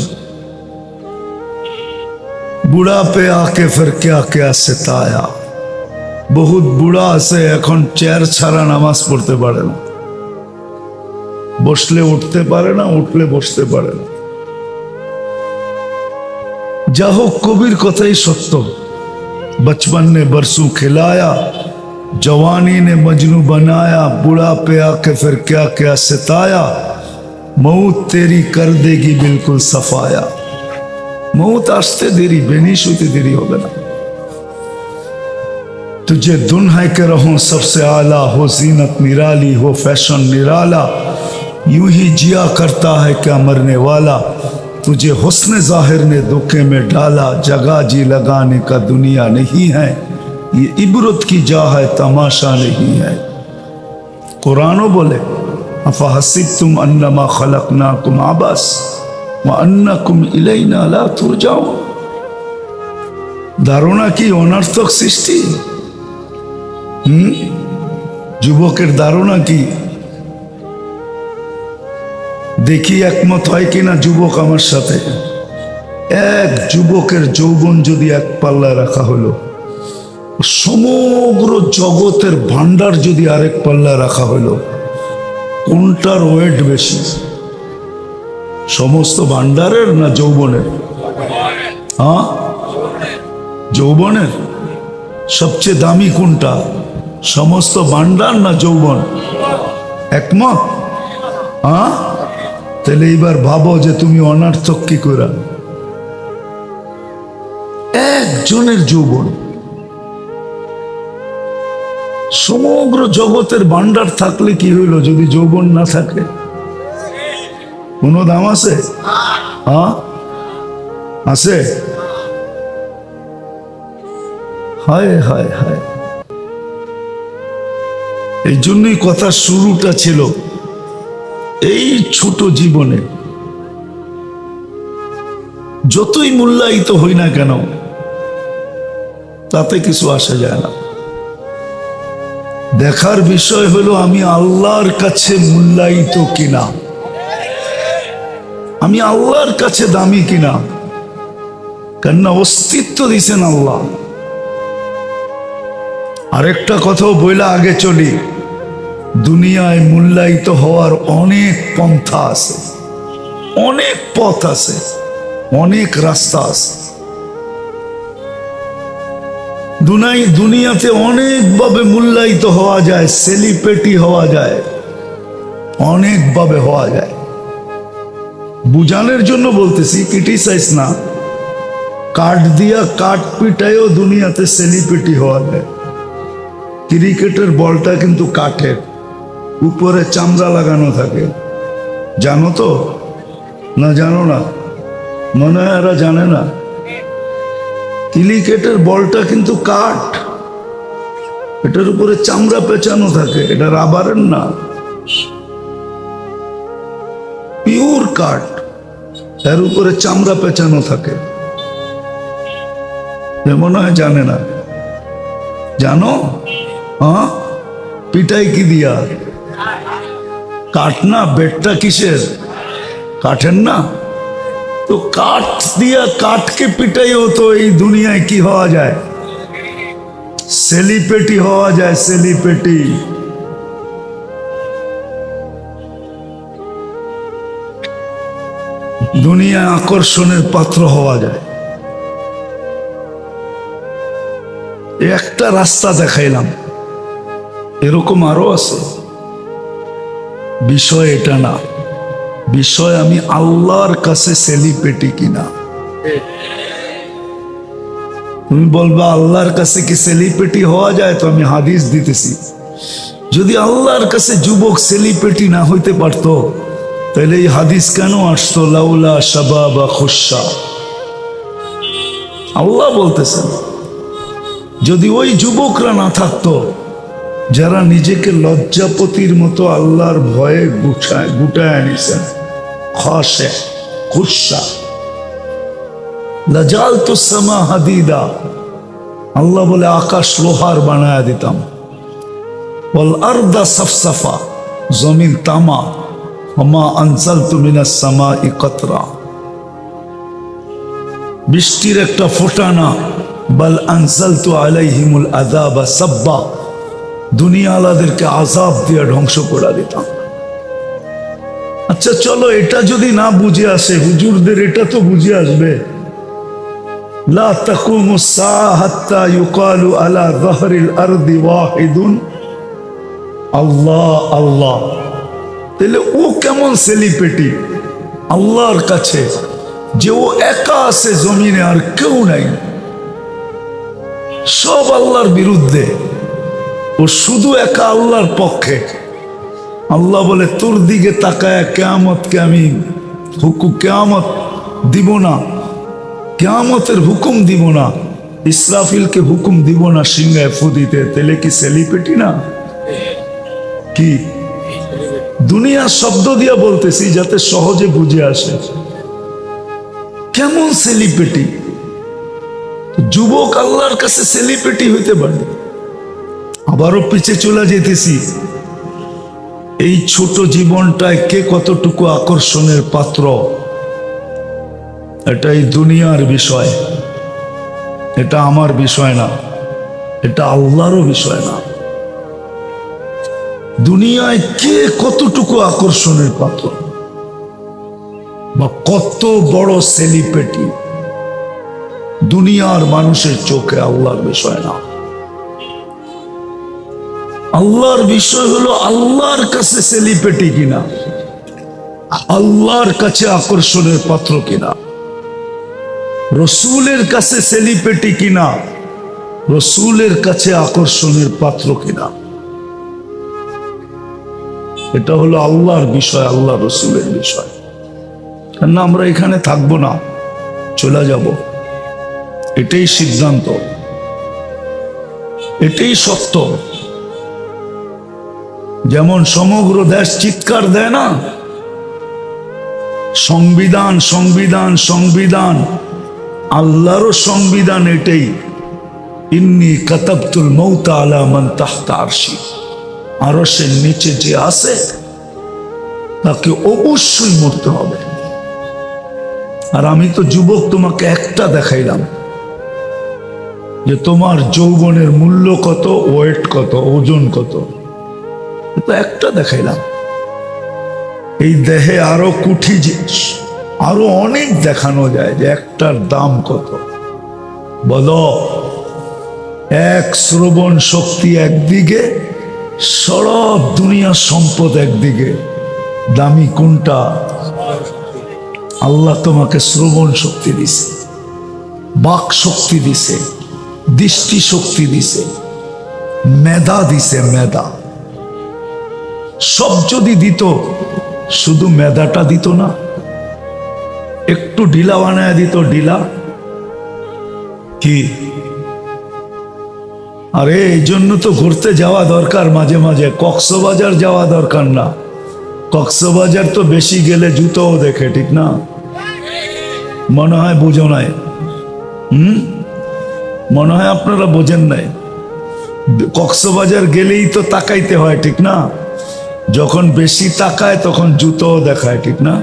S1: बुढ़ा पे आके फिर क्या क्या सिताया। बहुत बुढ़ा আছে এখন চেয়ার ছাড়া নামাজ পড়তে পারে না, বসলে উঠতে পারে না, উঠলে বসতে পারে না। যা হোক, কবির কথাই সত্য, बचपन ने बरसों खिलाया, जवानी ने मजनू बनाया, बुढ़ा पे आके फिर क्या क्या सिताया। मौत तेरी कर देगी बिल्कुल सफाया। मौत आसते देरी, बेनिश होते देरी होगा ना। तुझे दुन्हा के रहूं सबसे आला, हो जीनत निराली, हो फैशन निराला, यूं ही जिया करता है क्या मरने वाला। तुझे हुस्न जाहिर ने धोखे में डाला, जगह जी लगाने का दुनिया नहीं है, ये इबरत की जा है, तमाशा नहीं है। कुरानो बोले, अफहसिबतुम अन्नमा खलकनाकुम आबस व अन्नकुम इलैना ला तुरजाउन। ধারণা কি অনর্থক সৃষ্টি? যুবকের ধারণা কি? দেখি একমত হয় কিনা যুবক আমার সাথে। এক যুবকের যৌবন যদি এক পাল্লায় রাখা হলো, সমগ্র জগতের ভান্ডার যদি আরেক পাল্লায় রাখা হলো, কোনটার ওয়েট বেশি? সমস্ত ভান্ডারের না যৌবনের? হ্যাঁ, যৌবনের। সবচেয়ে দামি কোনটা, সমস্ত ভান্ডার না যৌবন? একমত? হ্যাঁ, তাহলে এইবার ভাবো যে তুমি অনর্থক কি করে। একজনের যৌবন, সমগ্র জগতের ভান্ডার থাকলে কি হইলো যদি যৌবন না থাকে? কোনো দাম আছে? হ্যাঁ, আছে? হায় হায় হায়। এই জন্যই কথা শুরুটা ছিল এই ছোট জীবনে যতই মূল্যায়িত হই না কেন তাতে কিছু আসা যায় না। দেখার বিষয় হলো আমি আল্লাহর কাছে মূল্যায়িত কিনা, আমি আল্লাহর কাছে দামি কিনা। কেননা অস্তিত্ব দিয়েছেন আল্লাহ, আরেকটা কথাও বইলা আগে চলি, দুনিয়ায় মূল্যায়িত হওয়ার অনেক পন্থা আছে, অনেক পথ আছে, অনেক রাস্তা আছে। দুনিয়াতে অনেকভাবে মূল্যায়িত হওয়া যায়, সেলিব্রিটি হওয়া যায়, অনেকভাবে হওয়া যায়। বুঝানোর জন্য বলতেছি, ক্রিটিসাইজ না। কাঠ দিয়া কাঠ পিটাইও দুনিয়াতে সেলিব্রিটি হওয়া যায়। ক্রিকেটের বলটা কিন্তু কাঠের, উপরে চামড়া লাগানো থাকে, জানো তো? না জানো না? মনে হয় এরা জানে না। ক্রিকেটের বলটা কিন্তু কাঠ, এটার উপরে চামড়া পেঁচানো থাকে, এটা রাবারের না, পিওর কাঠ, এর উপরে চামড়া পেঁচানো থাকে। মনে হয় জানে না। জানো? হ্যাঁ, পিটাই কি দিয়া? কাঠ না? বেটটা কিসের? কাঠের না? তো কাঠ দিয়া কাঠকে পিটাই হতো। এই দুনিয়ায় কি হওয়া যায়? সেলিব্রিটি হওয়া যায়, সেলিব্রিটি। দুনিয়ায় আকর্ষণের পাত্র হওয়া যায়। একটা রাস্তা দেখাইলাম, এরকম আরো আছে। বিষয় এটা না, বিষয় আমি আল্লাহর কাছে সেলিব্রিটি কিনা। তুমি বলবা আল্লাহর কাছে কি সেলিব্রিটি হওয়া যায়? তো আমি হাদিস দিতেছি। যদি আল্লাহর কাছে যুবক সেলিব্রিটি না হইতে পারতো, তাহলে এই হাদিস কেন আসতো? লাউলা শাবাবা খুশা। আল্লাহ বলতেছেন, যদি ওই যুবকরা না থাকতো যারা নিজেকে লজ্জাপতির মতো আল্লাহর ভয়ে গুটায় আনিছেন, খাশে খুশা, লাজালতু সামা হাদিদা, আল্লাহ বলে আকাশ লোহার বানায়া দিতাম, ওয়াল আরদা সাফসাফা, জমিন তামা, ওমা আনজালতু মিনাস সামাই কতরা, বৃষ্টির একটা ফোঁটা না, বাল আনজালতু আলাইহিমুল আযাবা সাব্বা, দুনিয়া আলাদেরকে আযাব দিয়ে ধ্বংস করে দিতাম। আচ্ছা চলো, এটা যদি না বুঝে আসে, হুজুরদের এটা তো বুঝে আসবে। লা তাকুমুস সাআ হাত্তা ইউকালু আলা যাহরিল আরদি ওয়াহিদুন আল্লাহ আল্লাহ। তাহলে ও কেমন সেলিব্রিটি আল্লাহর কাছে, যে ও একা আছে জমিনে, আর কেউ নাই, সব আল্লাহর বিরুদ্ধে, ও শুধু একা আল্লাহর পক্ষে। আল্লাহ বলে তোর দিকে তাকায় কিয়ামতকে আমি কিয়ামত দিব না, কিয়ামতের হুকুম দিব না, ইসরাফিলকে হুকুম দিব না সিংহায় ফু দিতে। তাহলে কি সেলিব্রিটি না? কি? দুনিয়ার শব্দ দিয়া বলতেছি যাতে সহজে বুঝে আসে। কেমন সেলিব্রিটি? যুবক আল্লাহর কাছে সেলিব্রিটি হইতে পারে। আবারও পিছে চলে যেতেছি, এই ছোট জীবনটায় কে কতটুকু আকর্ষণের পাত্র, এটাই দুনিয়ার বিষয়। এটা আমার বিষয় না, এটা আল্লাহরও বিষয় না। দুনিয়ায় কে কতটুকু আকর্ষণের পাত্র বা কত বড় সেলিব্রিটি, দুনিয়ার মানুষের চোখে আল্লাহর বিষয় না। আল্লাহর বিষয় হলো আল্লাহর কাছে সেলিব্রিটি কিনা, আল্লাহর কাছে আকর্ষণের পাত্র কিনা, রসুলের কাছে সেলিব্রিটি কিনা, রসুলের কাছে আকর্ষণের পাত্র কিনা। এটা হলো আল্লাহর বিষয়, আল্লাহ রসুলের বিষয়। কেন আমরা এখানে থাকবো না, চলে যাব, এটাই সিদ্ধান্ত, এটাই সত্য। যেমন সমগ্র দেশ চিৎকার দেয় না, সংবিধান সংবিধান সংবিধান, আল্লাহরও সংবিধান এটাই, ইন্নী কাতাবতুল মৌতা আলা মান তাহতা আরশি, আরশের নিচে যে আছে তাকে অবশ্যই মরতে হবে। আর আমি তো যুবক, তোমাকে একটা দেখাইলাম, যে তোমার যৌবনের মূল্য কত, ওয়েট কত, ওজন কত। তো একটা দেখাইলাম। এই দেহে আরো কুঠি আরো অনেক দেখানো যায় যে একটার দাম কত। বলো, এক শ্রবণ শক্তি একদিকে, সব দুনিয়ার সম্পদ একদিকে, দামি কোনটা? আল্লাহ তোমাকে শ্রবণ শক্তি দিছে, বাক শক্তি দিছে, দৃষ্টি শক্তি দিছে, মেধা দিছে, মেধা। সব যদি দিত, শুধু মেধাটা দিত না, একটু ঢিলা বানায় দিত, ঢিলা কি? আরে এই জন্য তো ঘুরতে যাওয়া দরকার মাঝে মাঝে। কক্সবাজার যাওয়া দরকার না, কক্সবাজার তো বেশি গেলে জুতোও দেখে, ঠিক না? মনে হয় বুঝো নাই। মনে হয় আপনারা বোঝেন নাই। কক্সবাজার গেলেই তো তাকাইতে হয়, ঠিক না? যখন বেশি তাকায় তখন জুতোও দেখায়, ঠিক না?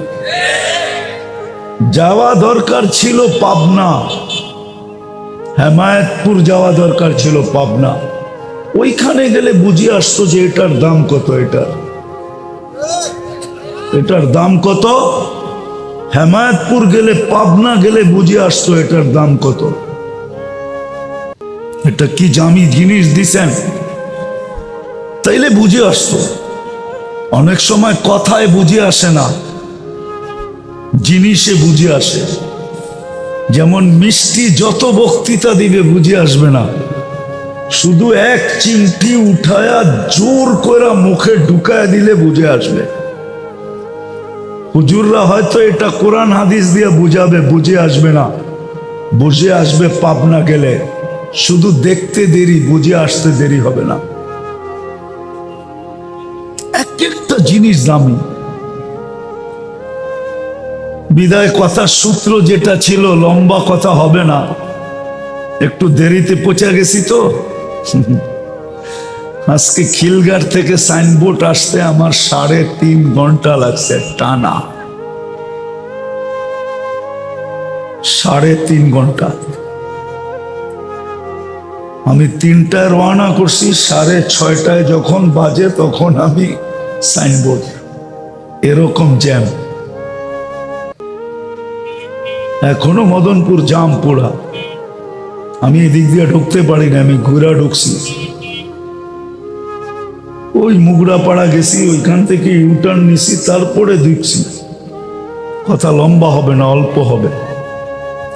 S1: যাওয়া দরকার ছিল পাবনা, হেমায়েতপুর যাওয়া দরকার ছিল, পাবনা। ওইখানে গেলে বুঝে আসতো যে এটার দাম কত, এটার দাম কত। হেমায়েতপুর গেলে, পাবনা গেলে বুঝে আসতো এটার দাম কত। এটা কি দামি জিনিস দিছেন, তাইলে বুঝে আসতো। অনেক সময় কথায় বুঝে আসে না, জিনিসে বুঝে আসে। যেমন মিষ্টি যত বক্তৃতা দিবে বুঝে আসবে না, শুধু এক চিমটি উঠায়া জোর করে মুখে ঢুকায় দিলে বুঝে আসবে। হুজুররা হয়তো এটা কোরআন হাদিস দিয়ে বুঝাবে, বুঝে আসবে না। বুঝে আসবে পাবনা গেলে, শুধু দেখতে দেরি, বুঝে আসতে দেরি হবে না। এক একটা জিনিস দামি। বিদায় কথার সূত্র যেটা ছিল, লম্বা কথা হবে না, একটু দেরিতে পৌঁছে গেছি তো। আজকে খিলগার থেকে সাইনবোর্ড আসতে আমার 3.5 ঘন্টা লাগছে, টানা 3.5 ঘন্টা। আমি 3টায় রওনা করছি, 6:30 যখন বাজে তখন আমি সাইনবোর্ড। এরকম জ্যাম। এখনো মদনপুর জাম পোড়া। আমি এদিক দিয়ে ঢুকতে পারি না, আমি ঘুরা ঢুকছি। ওই মুগড়াপাড়া গেছি, ওইখান থেকে ইউটার্ন নিছি, তারপরে ঢুকছি। কথা লম্বা হবে না, অল্প হবে,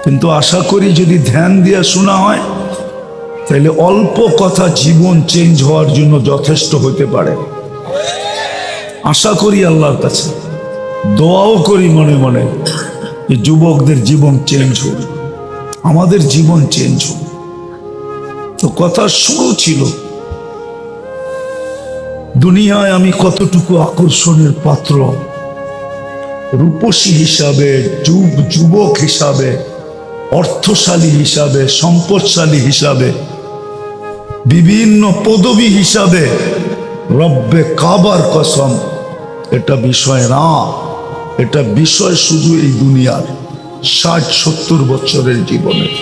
S1: কিন্তু আশা করি যদি ধ্যান দিয়ে শোনা হয় তাহলে অল্প কথা জীবন চেঞ্জ হওয়ার জন্য যথেষ্ট হতে পারে। আশা করি আল্লাহর কাছে, দোয়াও করি মনে মনে, যে যুবকদের জীবন চেঞ্জ হোক, আমাদের জীবন চেঞ্জ হোক। তো কথা শুরু ছিল, দুনিয়ায় আমি কতটুকু আকর্ষণের পাত্র, রূপসী হিসাবে, যুবক হিসাবে, অর্থশালী হিসাবে, সম্পদশালী হিসাবে, বিভিন্ন পদবী হিসাবে, রব্বে কাবার কসম, এটা বিষয় না। এটা বিষয় শুধু এই দুনিয়ার 60-70 বছরের জীবনের।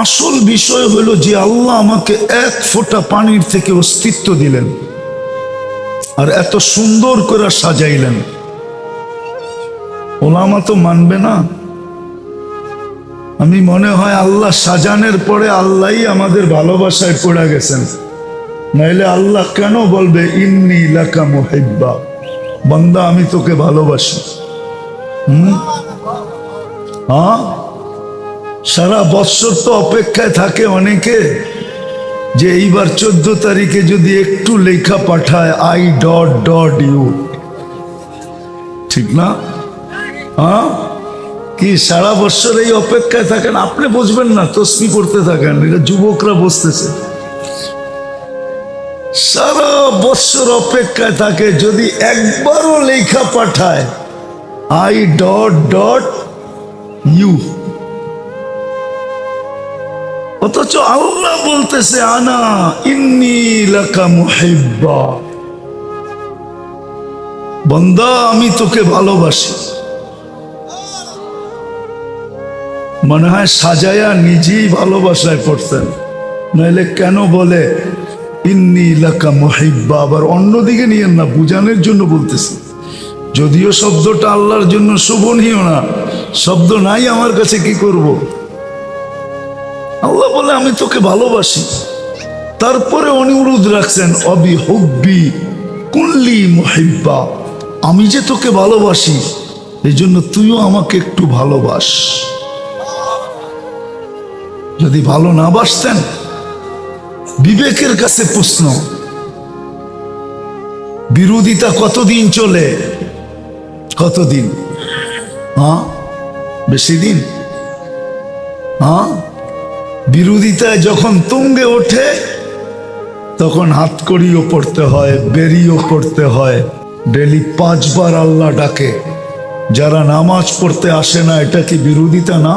S1: আসল বিষয় হলো যে আল্লাহ আমাকে এক ফোঁটা পানির থেকে অস্তিত্ব দিলেন, আর এত সুন্দর করে সাজাইলেন। ওলামা তো মানবে না। আমি মনে হয় আল্লাহ সাজানের পরে আল্লাহই আমাদের ভালোবাসায় পড়ে গেছেন, নাইলে আল্লাহ কেন বলবে ইন্নী লাকা মুহিব্বা, বান্দা আমি তোকে ভালোবাসি। হ্যাঁ, সারা বৎসর তো অপেক্ষায় থাকে অনেকে যে এইবার 14 তারিখে যদি একটু লেখা পাঠায়, I.you, ঠিক না? হ্যাঁ, কি সারা বৎসর এই অপেক্ষায় থাকেন? আপনি বুঝবেন না, তসবিহ করতে থাকেন, এটা যুবকরা বসতেছে। সারা বৎসর অপেক্ষায় থাকে, যদি একবারও লেখা পাঠায় I.you, অথচ আল্লাহ বলতেছে আনা ইন্নী লাকা মুহিব্বা, বান্দা আমি তোকে ভালোবাসি। মনে হয় সাজায়া নিজেই ভালোবাসায় পড়তেন, নাহলে কেন বলে ইন্নী লাকা মুহিব্বা, আবার অন্যদিকে নিয়েন না, বুঝানোর জন্য বলতেছি। যদিও শব্দটা আল্লাহর জন্য শোভনীয় না, শব্দ নাই আমার কাছে, কি করব? আল্লাহ বলে আমি তোকে ভালোবাসি। তারপরে অনুরোধ রাখছেন অবি হুব্বি কুল্লি মুহিব্বা, আমি যে তোকে ভালোবাসি এই জন্য তুইও আমাকে একটু ভালোবাস। যদি ভালো না বাসতেন, বিবেকের কাছে প্রশ্ন, বিরোধিতা কতদিন চলে? কতদিন? হ্যাঁ, বেশি দিন? হ্যাঁ, বিরোধিতায় যখন তুঙ্গে ওঠে তখন হাতকড়িও পড়তে হয়, বেরিও পড়তে হয়। ডেলি 5 বার আল্লাহ ডাকে। যারা নামাজ পড়তে আসে না, এটা কি বিরোধিতা না?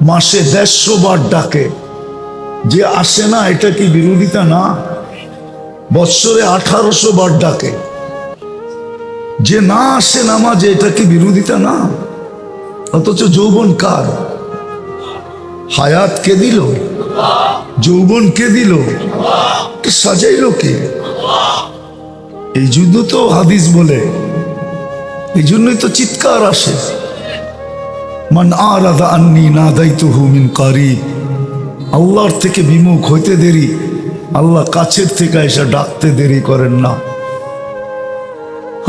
S1: মাসে 150 বার ডাকে, যে আসে না এটা কি বিরোধিতা না? বৎসরে 1800 বার ডাকে, যে না আসে নামাজে এটা কি বিরোধিতা না? অথচ যৌবন কার? হায়াত কে দিল? যৌবন কে দিল? কে সাজাইলো? কে? এই জন্য তো হাদিস বলে, এই জন্যই তো চিৎকার আসে, মান আরাদা আন্নি নাদাইতুহু মিন কারিব। আল্লাহর থেকে বিমুখ হইতে দেরি, আল্লাহ কাছের থেকে এসে ডাকতে দেরি করেন না।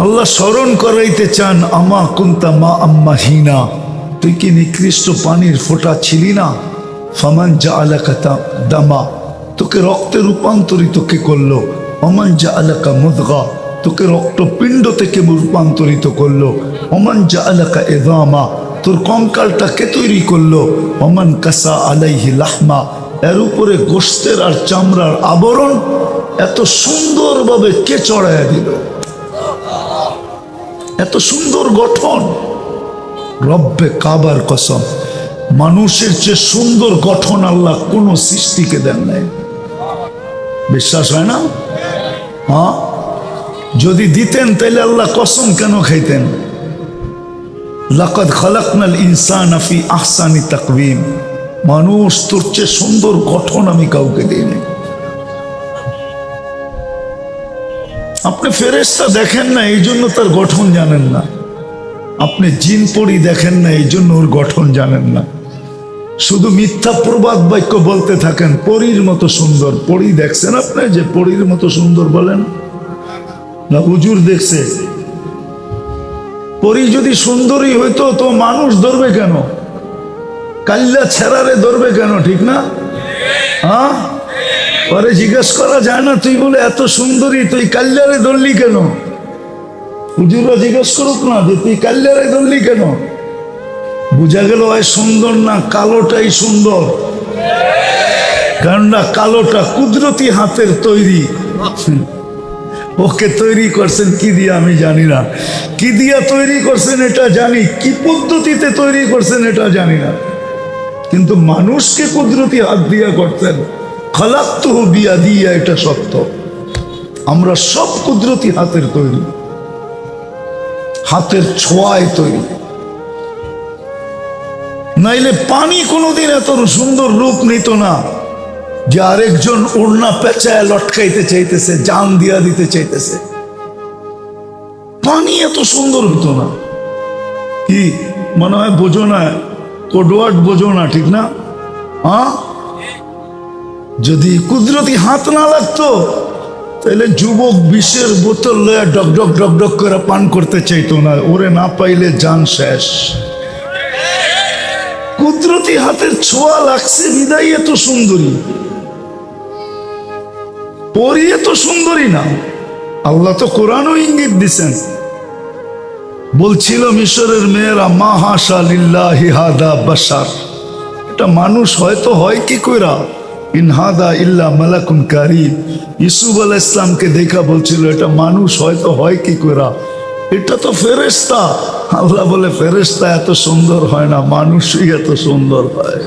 S1: আল্লাহ স্মরণ করাইতে চান, আমা কুনতা মা আম্মা হিনা, তুই কি নিকৃষ্ট পানির ফোঁটা ছিলি না? ফামান জাআলাকা দামা, তোকে রক্তে রূপান্তরিত কে করলো? ওমান জাআলাকা মুদগা, তোকে রক্তপিণ্ড থেকে রূপান্তরিত করলো। ওমান জাআলাকা ইযামা, তোর কঙ্কালটা কে তৈরি করলো? ওমান কাসা আলাইহি লাহমা, এর উপরে গোশতের আর চামড়ার আবরণ এত সুন্দরভাবে কে চড়াইয়া দিল? এত সুন্দর গঠন। রব্বে কাবার কসম, মানুষের চেয়ে সুন্দর গঠন আল্লাহ কোন সৃষ্টিকে দেন নাই। বিশ্বাস হয় না? হ্যাঁ, যদি দিতেন তাহলে আল্লাহ কসম কেন খাইতেন? লাকাদ খালাকনাল ইনসানা ফি আহসানি তাকওয়িম, মানুষ তোর চেয়ে সুন্দর গঠন আমি কাউকে দিইনি। আপনি ফেরেশতা দেখেন না, এই জন্য তার গঠন জানেন না। আপনি জিন পরি দেখেন না, এই জন্য ওর গঠন জানেন না। শুধু মিথ্যা প্রবাদ বাক্য বলতে থাকেন, পরীর মতো সুন্দর। পরী দেখছেন আপনি যে পরীর মতো সুন্দর বলেন না? হুজুর দেখছে? পরী যদি সুন্দরী হইতো তো মানুষ ধরবে কেন? কাল্লা ছেড়ারে ধরবে কেন? ঠিক না? হ্যাঁ, পরে জিজ্ঞেস করা যায় না, তুই বলে এত সুন্দরী, তুই কাল্লারে ধরলি কেন? হুজুররা জিজ্ঞেস করুক না যে তুই কাল্লারে ধরলি কেন? বুঝা গেল হয় সুন্দর না, কালোটাই সুন্দর। কারণ কালোটা কুদরতি হাতের তৈরি। ওকে তৈরি করছেন কি দিয়ে আমি জানি না, কি দিয়া তৈরি করছেন এটা জানি, কি পদ্ধতিতে তৈরি করছেন এটা জানি না, কিন্তু মানুষকে কুদরতি হাত দিয়া করতেন। খালাকতুহু বিয়াদিয়া, এটা সত্য। আমরা সব কুদরতি হাতের তৈরি, হাতের ছোঁয়ায় তৈরি। নাইলে পানি কোনোদিন এত সুন্দর রূপ নিত না যে আরেকজন ওড়না পেঁচায় লটকাইতে চাইতেছে, জান দিয়া দিতে চাইতেছে। পানি এত সুন্দর হতো না। কি মনে হয় বোঝো না? কোডওয়ার্ড বোঝো না, ঠিক না? হ্যাঁ, যদি কুদরতি হাত না লাগতো তাহলে যুবক বিষের বোতল লয়ে ডক ডক ডক ডক করে পান করতে চাইতো না, ওরে না পাইলে জান শেষ। কুদরতি হাতের ছোঁয়া লাগছে বিদায় এত সুন্দরী। পরি এত সুন্দরী না। আল্লাহ তো কোরআনও ইঙ্গিত দিছেন, বলছিল মিশরের মেয়েরা মা হাশা লিল্লাহি হাদা বাশার, এটা মানুষ হয়তো হয় কি কইরা, ইন হাদা ইল্লা মালাকুন কারীম। ইউসুফ আলাইহিস সালামকে দেখা বলছিল এটা মানুষ হয়তো হয় কি কইরা, এটা তো ফেরেশতা। আল্লাহ বলে ফেরেশতা এত সুন্দর হয় না, মানুষই এত সুন্দর হয়।